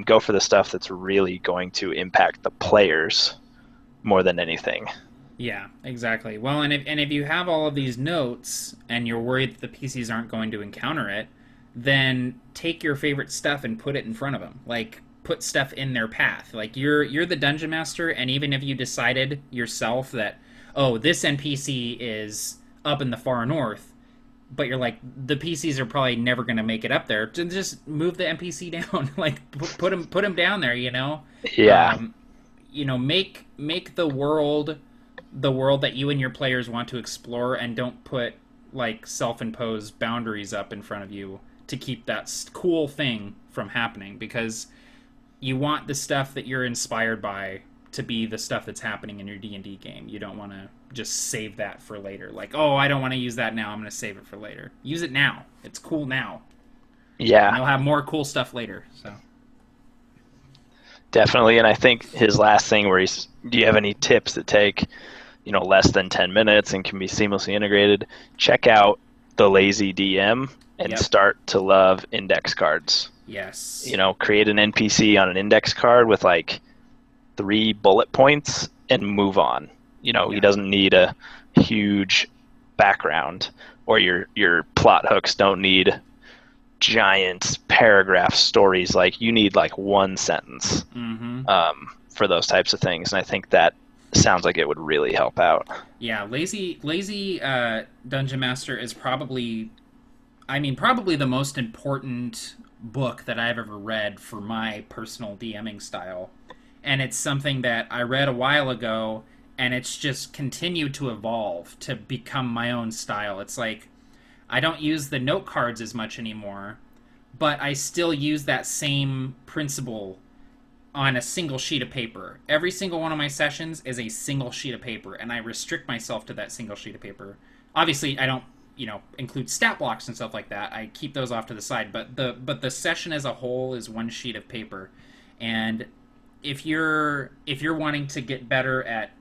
go for the stuff that's really going to impact the players more than anything. Yeah, exactly. Well, and if you have all of these notes and you're worried that the PCs aren't going to encounter it, then take your favorite stuff and put it in front of them. Like put stuff in their path. Like you're the dungeon master, and even if you decided yourself that this NPC is up in the far north, but you're like the PCs are probably never going to make it up there, just move the NPC down. Like put him down there. Yeah, Um, make the world that you and your players want to explore, and don't put like self-imposed boundaries up in front of you to keep that cool thing from happening, because you want the stuff that you're inspired by to be the stuff that's happening in your D&D game. You don't want to just save that for later. Like, oh, I don't want to use that now. I'm going to save it for later. Use it now. It's cool now. And yeah, you'll have more cool stuff later. So, definitely. And I think his last thing where he's Do you have any tips that take, less than 10 minutes and can be seamlessly integrated? Check out the Lazy DM and Yep. start to love index cards. Yes. Create an NPC on an index card with like 3 bullet points and move on. He Yeah. doesn't need a huge background, or your plot hooks don't need giant paragraph stories. Like you need like one sentence Mm-hmm. for those types of things, and I think that sounds like it would really help out. Yeah. Lazy Dungeon Master is probably, I mean, probably the most important book that I've ever read for my personal DMing style. And it's something that I read a while ago, and it's just continued to evolve to become my own style. It's like I don't use the note cards as much anymore, but I still use that same principle on a single sheet of paper. Every single one of my sessions is a single sheet of paper, and I restrict myself to that single sheet of paper. Obviously, I don't, include stat blocks and stuff like that. I keep those off to the side, but the session as a whole is one sheet of paper. And if you're wanting to get better at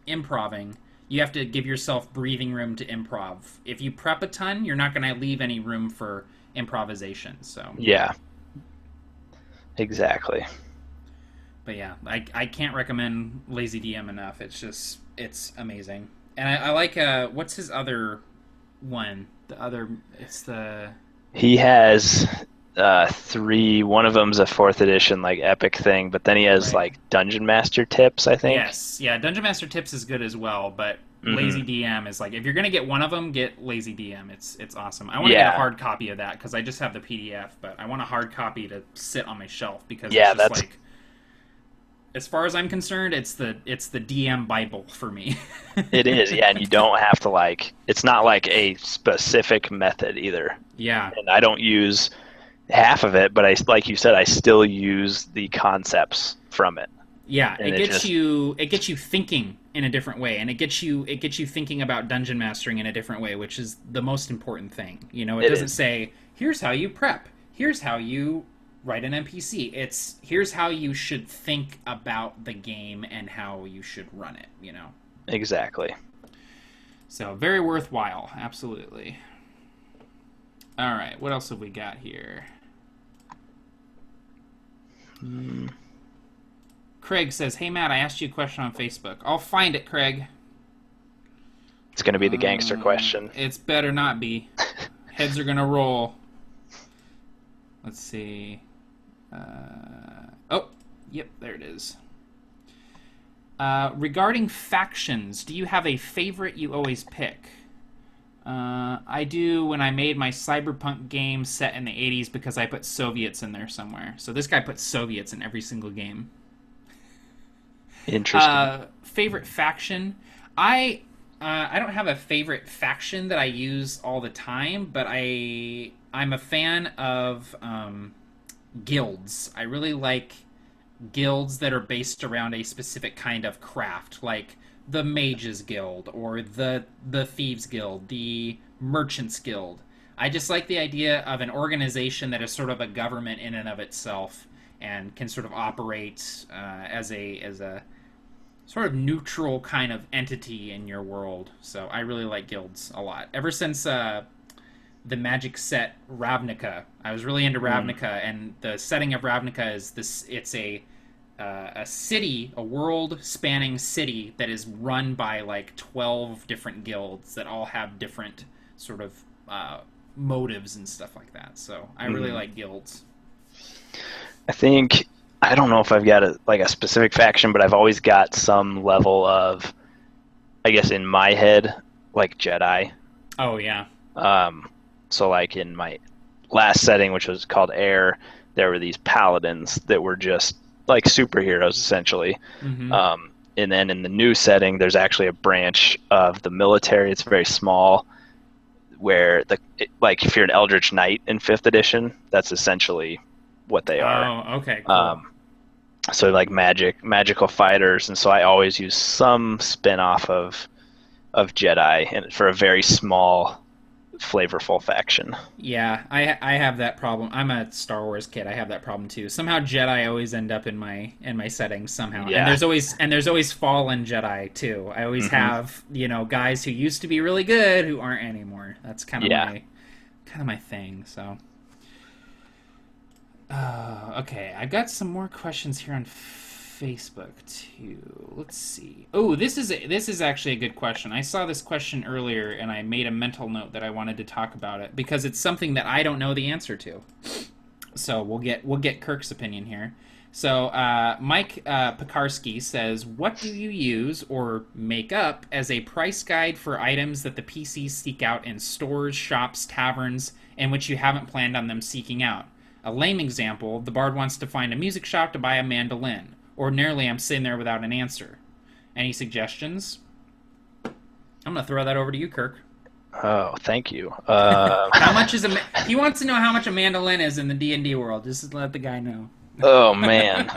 improving, you have to give yourself breathing room to improv. If you prep a ton, you're not going to leave any room for improvisation. So, Yeah, exactly. but yeah, I can't recommend Lazy DM enough. It's amazing. And I like what's his other one? The other it's the He has three. One of them's a fourth edition like epic thing, but then he has right. like dungeon master tips, I think. Yes, yeah. Dungeon Master Tips is good as well, but Lazy Hmm. DM is like if you're gonna get one of them, get Lazy DM. It's awesome. I want to get a Yeah, hard copy of that because I just have the PDF, but I want a hard copy to sit on my shelf because it's yeah, just that's like, as far as I'm concerned, it's the DM Bible for me. it is. Yeah, and you don't have to like. It's not like a specific method either. Yeah, And I don't use half of it, but like you said, I still use the concepts from it, yeah. and It it gets just you it gets you thinking in a different way, and it gets you thinking about dungeon mastering in a different way, which is the most important thing. It it doesn't is say here's how you prep, here's how you write an NPC. It's here's how you should think about the game and how you should run it. exactly. So very worthwhile, absolutely. All right, what else have we got here? Mm, Craig says, "Hey Matt, I asked you a question on Facebook. I'll find it, Craig. It's going to be the gangster question. It's better not be. Heads are gonna roll. Let's see. Oh, yep, there it is. Regarding factions, do you have a favorite you always pick? I do when I made my cyberpunk game set in the 80s because I put Soviets in there somewhere. So this guy puts Soviets in every single game. Interesting. Favorite faction? I don't have a favorite faction that I use all the time, but I'm a fan of guilds. I really like guilds that are based around a specific kind of craft, like the Mages Guild or the Thieves Guild, the Merchants Guild. I just like the idea of an organization that is sort of a government in and of itself and can sort of operate as a sort of neutral kind of entity in your world. So I really like guilds a lot. Ever since the Magic set Ravnica, I was really into Mm, Ravnica, and the setting of Ravnica is this: it's a city, a world-spanning city that is run by like 12 different guilds that all have different sort of motives and stuff like that. So I really mm. like guilds. I think I don't know if I've got like a specific faction, but I've always got some level of, I guess, in my head, like Jedi. Oh yeah. Um, so like in my last setting, which was called Air, there were these paladins that were just like superheroes essentially. Mm-hmm. And then in the new setting, there's actually a branch of the military. It's very small, where like if you're an Eldritch Knight in fifth edition, that's essentially what they are. Oh, okay, cool. Um, so like magical fighters, and so I always use some spin off of Jedi, and for a very small flavorful faction. Yeah, I have that problem. I'm a Star Wars kid. I have that problem too. Somehow Jedi always end up in my settings somehow. And Yeah. there's always fallen Jedi too. I always Hmm. have, guys who used to be really good who aren't anymore. That's Yeah. kind of my thing. So, okay, I got some more questions here on Facebook too. Let's see. Oh, this is actually a good question. I saw this question earlier, and I made a mental note that I wanted to talk about it because it's something that I don't know the answer to. So we'll get Kirk's opinion here. So Mike Pekarski says, "What do you use or make up as a price guide for items that the PCs seek out in stores, shops, taverns, and which you haven't planned on them seeking out? A lame example: the bard wants to find a music shop to buy a mandolin. Ordinarily, I'm sitting there without an answer. Any suggestions?" I'm gonna throw that over to you, Kirk. Oh, thank you. How much is He wants to know how much a mandolin is in the D&D world. Just to let the guy know. Oh man,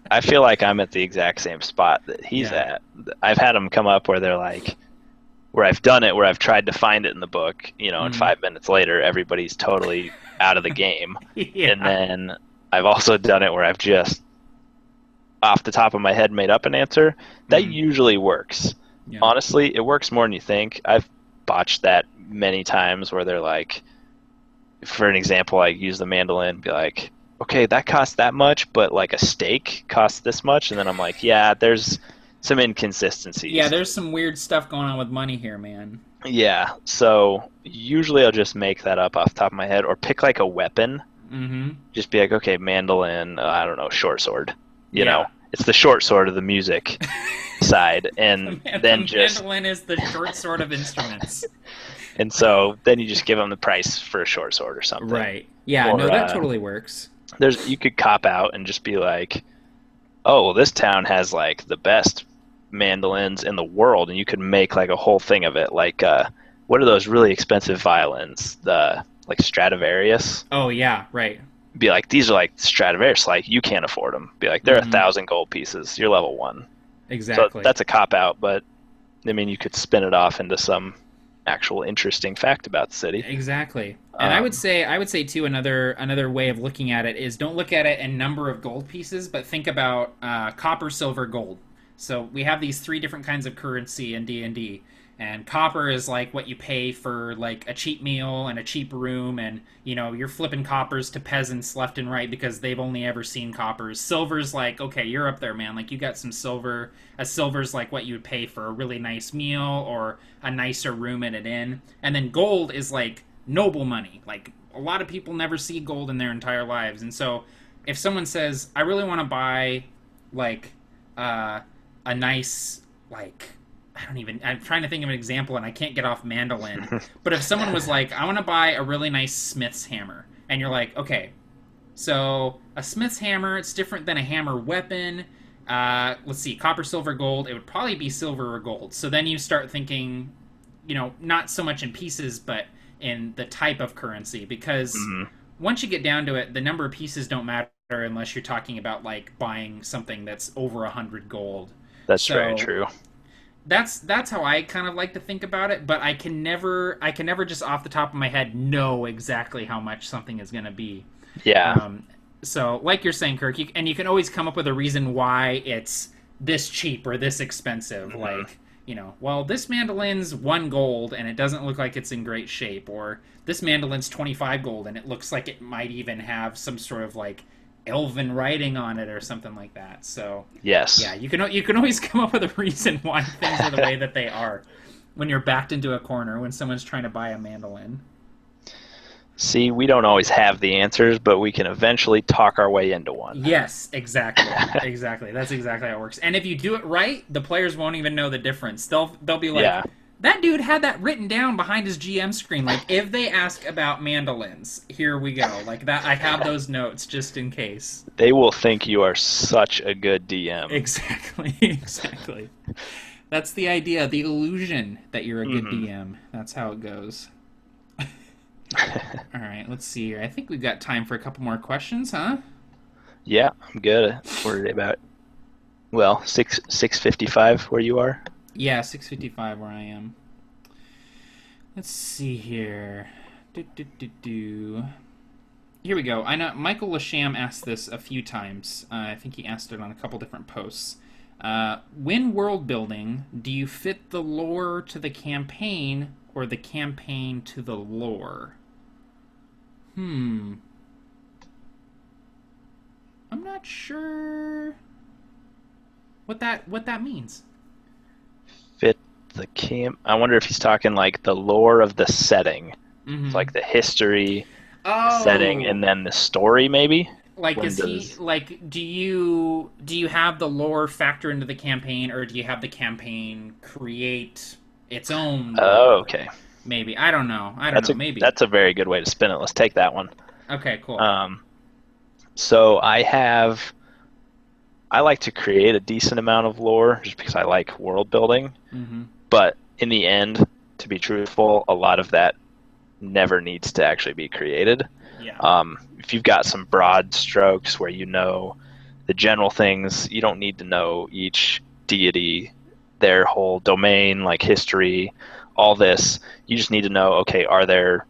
I feel like I'm at the exact same spot that he's Yeah. at. I've had them come up where they're like, where I've done it, where I've tried to find it in the book, and Mm. 5 minutes later, everybody's totally out of the game. And Yeah. then I've also done it where I've just, off the top of my head, made up an answer. That Mm. usually works. Yeah. Honestly, it works more than you think. I've botched that many times where they're like, for an example, I use the mandolin, be like, okay, that costs that much, but like a steak costs this much, and then I'm like, yeah, there's some Yeah, inconsistencies. there's some weird stuff going on with money here, man. Yeah, so usually I'll just make that up off the top of my head, or pick like a weapon. Mm-hmm. Just be like, okay, mandolin, I don't know, short sword. Yeah. It's the short sword of the music side, and then The just mandolin is the short sort of instruments. and so then you just give them the price for a short sword or something. Right. Yeah, no, Or that totally works. you could cop out and just be like, oh, well, this town has like the best mandolins in the world, and you could make like a whole thing of it. Like, what are those really expensive violins? The like Stradivarius. Oh, yeah, right. Be like, these are like Stradivarius. Like, you can't afford them. Be like, they're Mm-hmm. 1,000 gold pieces. You're level 1. So Exactly. that's a cop out, but I mean, you could spin it off into some actual interesting fact about the city. Exactly. And Um, I would say too, another way of looking at it is don't look at it in number of gold pieces, but think about copper, silver, gold. So we have these three different kinds of currency in D&D, and copper is like what you pay for like a cheap meal and a cheap room, and you're flipping coppers to peasants left and right because they've only ever seen coppers. Silver's like, okay, you're up there, man. Like you got some silver. A silver's like what you would pay for a really nice meal or a nicer room at an inn. And then gold is like noble money. Like a lot of people never see gold in their entire lives. And so if someone says, I really want to buy like uh, a nice like I'm trying to think of an example and I can't get off mandolin. But if someone was like, I want to buy a really nice smith's hammer, and you're like, okay, so a smith's hammer, it's different than a hammer weapon. Let's see, copper, silver, gold. It would probably be silver or gold. So then you start thinking, not so much in pieces, but in the type of currency. Because mhm, once you get down to it, the number of pieces don't matter unless you're talking about like buying something that's over 100 gold. that's very So true. that's how I kind of like to think about it. But I can never just off the top of my head know exactly how much something is going to be. Yeah. Um, so, like you're saying, Kirk, and you can always come up with a reason why it's this cheap or this expensive. Mhm. Like, well, this mandolin's 1 gold and it doesn't look like it's in great shape, or this mandolin's 25 gold and it looks like it might even have some sort of like elven writing on it or something like that. So, Yes. yeah, you can always come up with a reason why things are the way that they are when you're backed into a corner when someone's trying to buy a mandolin. See, we don't always have the answers, but we can eventually talk our way into one. Yes, exactly. Exactly. That's exactly how it works. And if you do it right, the players won't even know the difference. They'll be like, Yeah. that dude had that written down behind his GM screen. Like, if they ask about mandolins, here we go. Like that, I have those notes just in case. They will think you are such a good DM. Exactly. Exactly. That's the idea, the illusion that you're a good Mhm. DM. That's how it goes. All right, let's see here. I think we've got time for a couple more questions, huh? Yeah, I'm good. We're about, well, 6:55 where you are. Yeah, 6:55 where I am. Let's see here. Do, do, do, do. Here we go. I know Michael Lasham asked this a few times. I think he asked it on a couple different posts. When world building, do you fit the lore to the campaign or the campaign to the lore? I'm not sure what that means. Fit the camp. I wonder if he's talking like the lore of the setting. It's Mm-hmm. like the history, setting, Oh, and then the story, maybe. like When is he does? like do you have the lore factor into the campaign, or do you have the campaign create its own Oh, lore? okay. Maybe. I don't know. I don't That's know. a Maybe. that's a very good way to spin it. Let's take that one. Okay, cool. Um, so I like to create a decent amount of lore just because I like world building. Mm-hmm. But in the end, to be truthful, a lot of that never needs to actually be created. Yeah. If you've got some broad strokes where you know the general things, you don't need to know each deity, their whole domain, like history, all this. You just need to know, okay, are there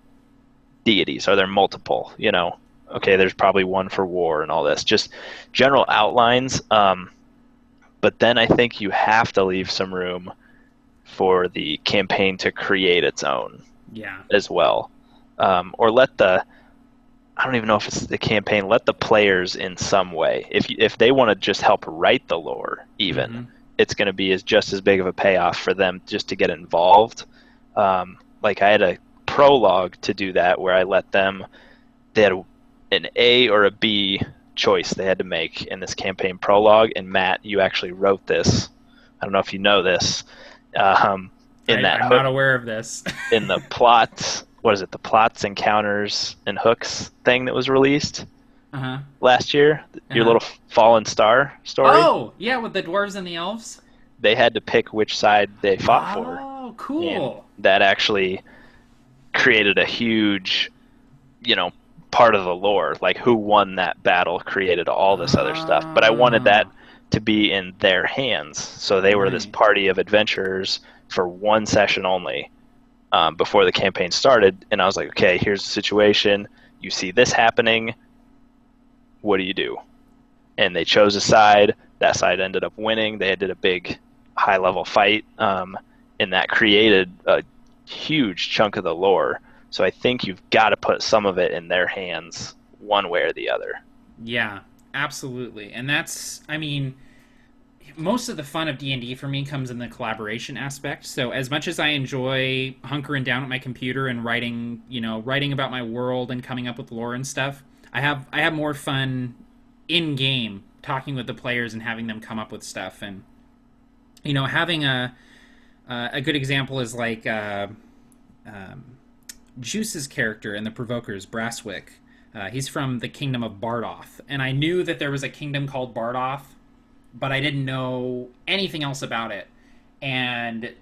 deities? Are there multiple? Okay, there's probably one for war and all this. Just general outlines. But then I think you have to leave some room for the campaign to create its own Yeah. as well. Or I don't even know if it's the campaign, let the players in some way. If they want to just help write the lore, even, Mm-hmm. it's going to be just as big of a payoff for them just to get involved. Like I had a prologue to do that where I let them, they had an A or a B choice they had to make in this campaign prologue. And Matt, you actually wrote this. I don't know if you know this. Um, in that I'm hook, not aware of this. in the plots, what is it? The plots, encounters, and hooks thing that was released Uh-huh. last year. Your Uh-huh. little fallen star story. Oh, yeah, with the dwarves and the elves. They had to pick which side they fought for, Oh, and cool. that actually created a huge, you know, part of the lore. Like who won that battle created all this other stuff. But I wanted that Oh, to be in their hands, so they were this right. party of adventurers for one session only. Before the campaign started, and I was like, okay, here's the situation. You see this happening. What do you do? And they chose a side. That side ended up winning. They did a big high level fight, and that created a huge chunk of the lore. So I think you've got to put some of it in their hands one way or the other. Yeah, absolutely. And that's, I mean, most of the fun of D&D for me comes in the collaboration aspect. So as much as I enjoy hunkering down at my computer and writing about my world and coming up with lore and stuff, I have more fun in game talking with the players and having them come up with stuff. And having a good example is like um, Juice's character in the Provokers, Brasswick. He's from the kingdom of Bardoth, and I knew that there was a kingdom called Bardoth, but I didn't know anything else about it. And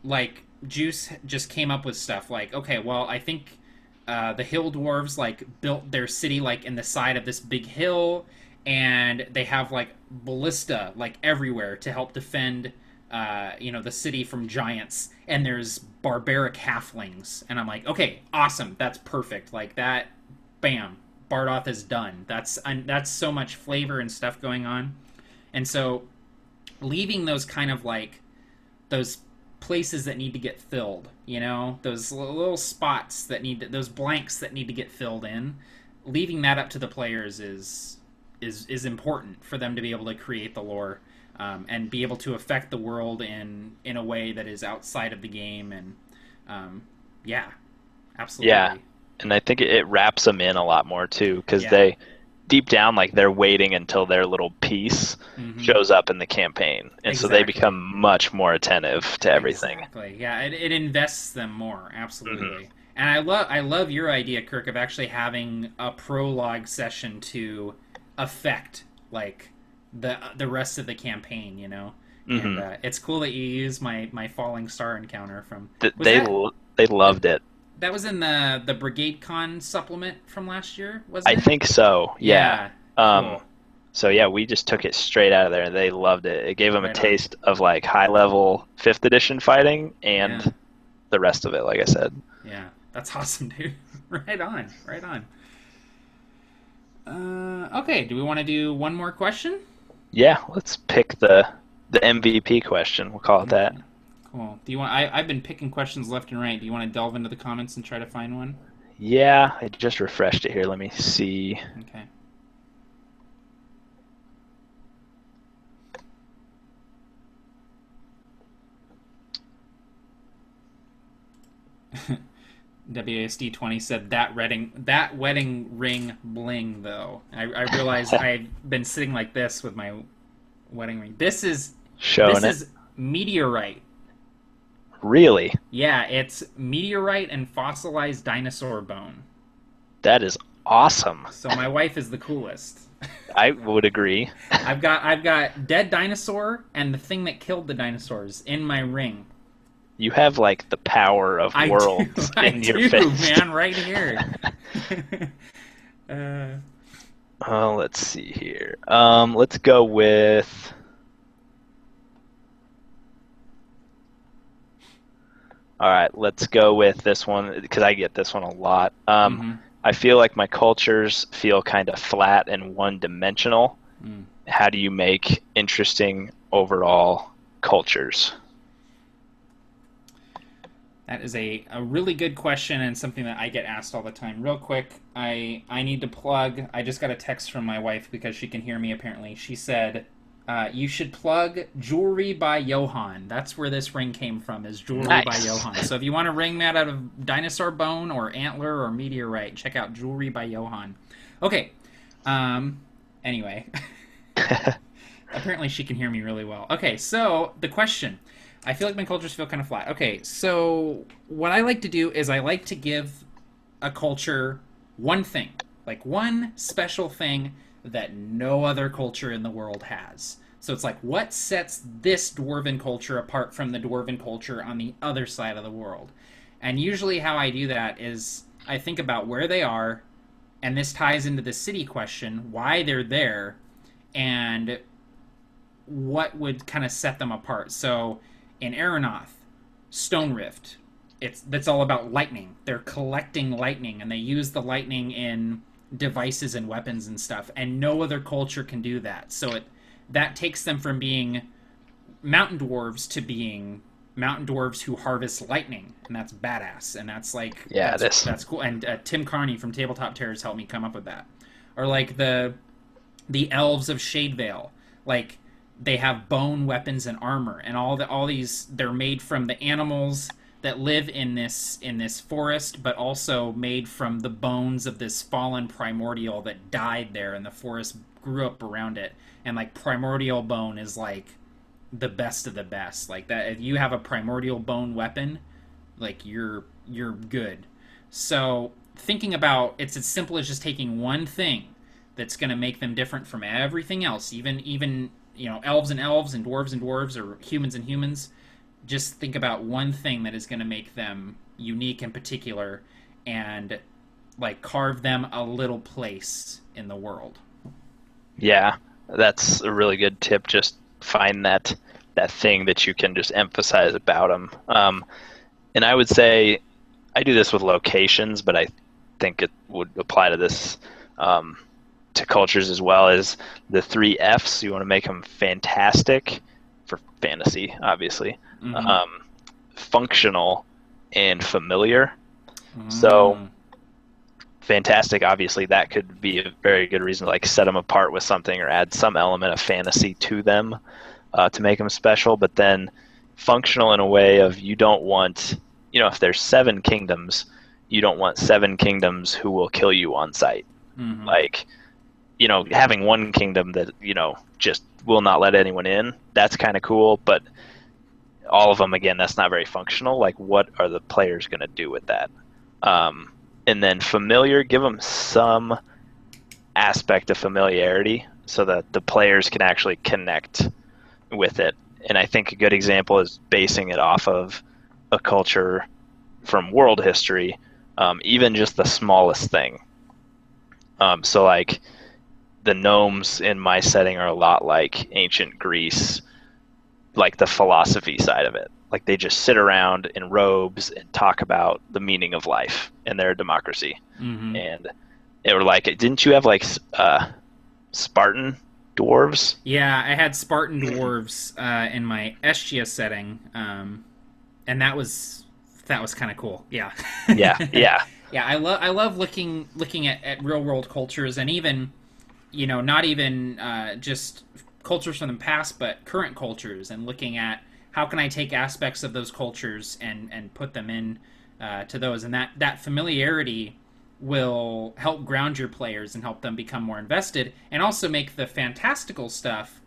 like Juice just came up with stuff like, okay, well, I think the hill dwarves like built their city like in the side of this big hill, and they have like ballista like everywhere to help defend the city from giants, and there's barbaric halflings, and I'm like, okay, awesome, that's perfect, like that, bam, Bardoth is done. That's so much flavor and stuff going on. And so leaving those kind of like those places that need to get filled, those little spots those blanks that need to get filled in, leaving that up to the players is important for them to be able to create the lore, and be able to affect the world in a way that is outside of the game. And yeah, Yeah, absolutely. and I think it wraps them in a lot more too, because Yeah. they deep down like they're waiting until their little piece Mm-hmm. shows up in the campaign, and so they Exactly. become much more attentive to everything. Exactly. Yeah, it invests them more. Hmm. Absolutely. And I love your idea, Kirk, of actually having a prologue session to affect like the rest of the campaign. And Hmm. it's cool that you use my falling star encounter from. Was They that they loved it. that was in the Brigade Con supplement from last year, I wasn't it? think so. Yeah. Yeah. Um, Cool. so yeah, we just took it straight out of there, and they loved it. It gave them a Right on. taste of like high level fifth edition fighting Yeah. and the rest of it, like I said. Yeah, that's awesome, dude. Right on, right on. Okay, do we want to do one more question? Yeah, let's pick the MVP question. We'll call it that. Okay, cool. Do you want? I've been picking questions left and right. Do you want to delve into the comments and try to find one? Yeah, I just refreshed it here. Let me see. Okay. WASD20 said that wedding ring bling though. I realized I've been sitting like this with my wedding ring. This Showing it. is meteorite. Really? Yeah, it's meteorite and fossilized dinosaur bone. That is awesome. So my wife is the coolest. I would agree. I've got dead dinosaur and the thing that killed the dinosaurs in my ring. You have like the power of worlds in your fist. Man, right here. Oh, let's see here. Let's go with. All right, let's go with this one because I get this one a lot. I feel like my cultures feel kind of flat and one-dimensional. How do you make interesting overall cultures? That is a really good question and something that I get asked all the time. Real quick, I need to plug. I just got a text from my wife because she can hear me apparently. She said, you should plug Jewelry by Johann. That's where this ring came from, is Jewelry by Johann. So if you want a ring made out of dinosaur bone or antler or meteorite, check out Jewelry by Johann. Okay. Anyway. Apparently she can hear me really well. Okay, so the question. I feel like my cultures feel kind of flat. Okay, so what I like to do is I like to give a culture one thing. Like one special thing that no other culture in the world has. So it's like, what sets this dwarven culture apart from the dwarven culture on the other side of the world? And usually how I do that is I think about where they are, and this ties into the city question, why they're there, and what would kind of set them apart. So in Aeronoth, Stone Rift, that's all about lightning. They're collecting lightning, and they use the lightning in devices and weapons and stuff, and no other culture can do that. So that takes them from being mountain dwarves to being mountain dwarves who harvest lightning, and that's badass. And that's like that's cool. And Tim Carney from Tabletop Terrors helped me come up with that. Or like the elves of Shadevale, like they have bone weapons and armor, and all these they're made from the animals that live in this forest, but also made from the bones of this fallen primordial that died there, and the forest grew up around it. And like primordial bone is like the best of the best. Like that, if you have a primordial bone weapon, like you're good. So thinking about it's as simple as just taking one thing that's going to make them different from everything else, even elves and dwarves or humans and humans. Just think about one thing that is going to make them unique and particular, and like carve them a little place in the world. Yeah, that's a really good tip. Just find that thing that you can just emphasize about them. And I would say I do this with locations, but I think it would apply to this to cultures as well. As the 3 Fs, you want to make them fantastic for fantasy, obviously. Functional and familiar. So fantastic, obviously that could be a very good reason to like set them apart with something or add some element of fantasy to them to make them special. But then functional in a way of, you don't want, if there's 7 kingdoms, you don't want 7 kingdoms who will kill you on sight. Like, having one kingdom that just will not let anyone in, that's kind of cool, but all of them, again, that's not very functional. Like, what are the players going to do with that? And then familiar, give them some aspect of familiarity so that the players can actually connect with it. And I think a good example is basing it off of a culture from world history, even just the smallest thing. So like the gnomes in my setting are a lot like ancient Greece, like the philosophy side of it. like they just sit around in robes and talk about the meaning of life and their democracy. Mm-hmm. And they were like, didn't you have like Spartan dwarves? Yeah, I had Spartan dwarves in my SGS setting, and that was kind of cool. Yeah. Yeah, yeah. Yeah, I love looking at real world cultures, and even, not even just cultures from the past, but current cultures, and looking at how can I take aspects of those cultures and put them in to those, and that familiarity will help ground your players and help them become more invested, and also make the fantastical stuff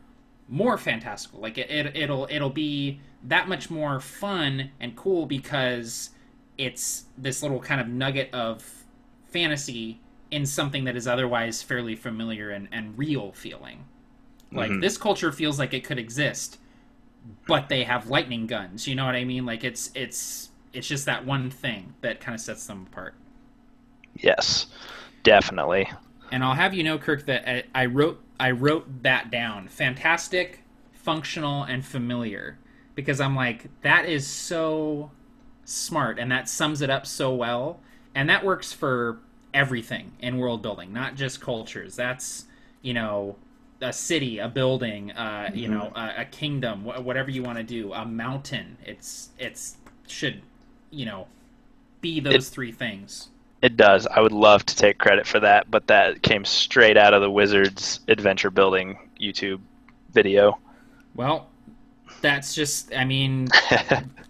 more fantastical. Like it'll be that much more fun and cool because it's this little kind of nugget of fantasy in something that is otherwise fairly familiar and real feeling. Like this culture feels like it could exist, but they have lightning guns. You know what I mean? Like it's just that one thing that kind of sets them apart. Yes, definitely. And I'll have you know, Kirk, that I wrote that down. Fantastic, functional, and familiar. Because I'm like, that is so smart, and that sums it up so well. And that works for everything in world building, not just cultures. That's, a city, a building, a kingdom, whatever you want to do, a mountain. It's should, be those three things. It does. I would love to take credit for that, but that came straight out of the Wizards Adventure Building YouTube video. Well, that's just, I mean,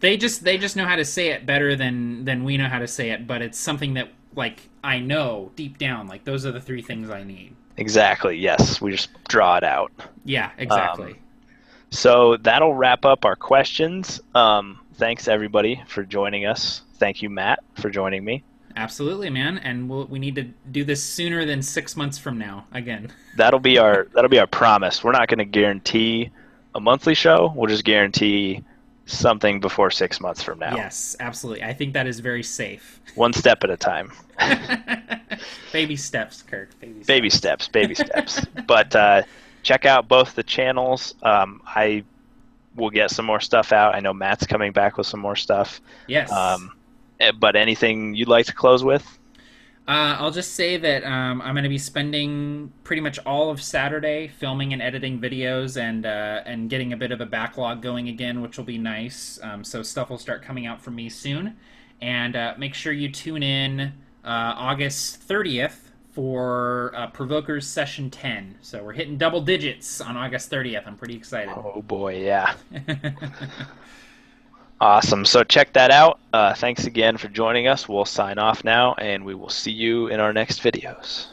they just know how to say it better than we know how to say it, but it's something that, like, I know deep down, like, those are the three things I need. Exactly, yes. We just draw it out. Yeah, exactly. So that'll wrap up our questions. Thanks, everybody, for joining us. Thank you, Matt, for joining me. Absolutely, man, and we need to do this sooner than 6 months from now. Again, that'll be our promise. We're not going to guarantee a monthly show. We'll just guarantee something before 6 months from now. Yes, absolutely. I think that is very safe. One step at a time. Baby steps, Kirk. Baby steps. But check out both the channels. I will get some more stuff out. I know Matt's coming back with some more stuff. Yes. But anything you'd like to close with? I'll just say that I'm going to be spending pretty much all of Saturday filming and editing videos and getting a bit of a backlog going again, which will be nice. So stuff will start coming out from me soon. And make sure you tune in August 30th for Provokers Session 10. So we're hitting double digits on August 30th. I'm pretty excited. Oh, boy, yeah. Awesome. So check that out. Thanks again for joining us. We'll sign off now, and we will see you in our next videos.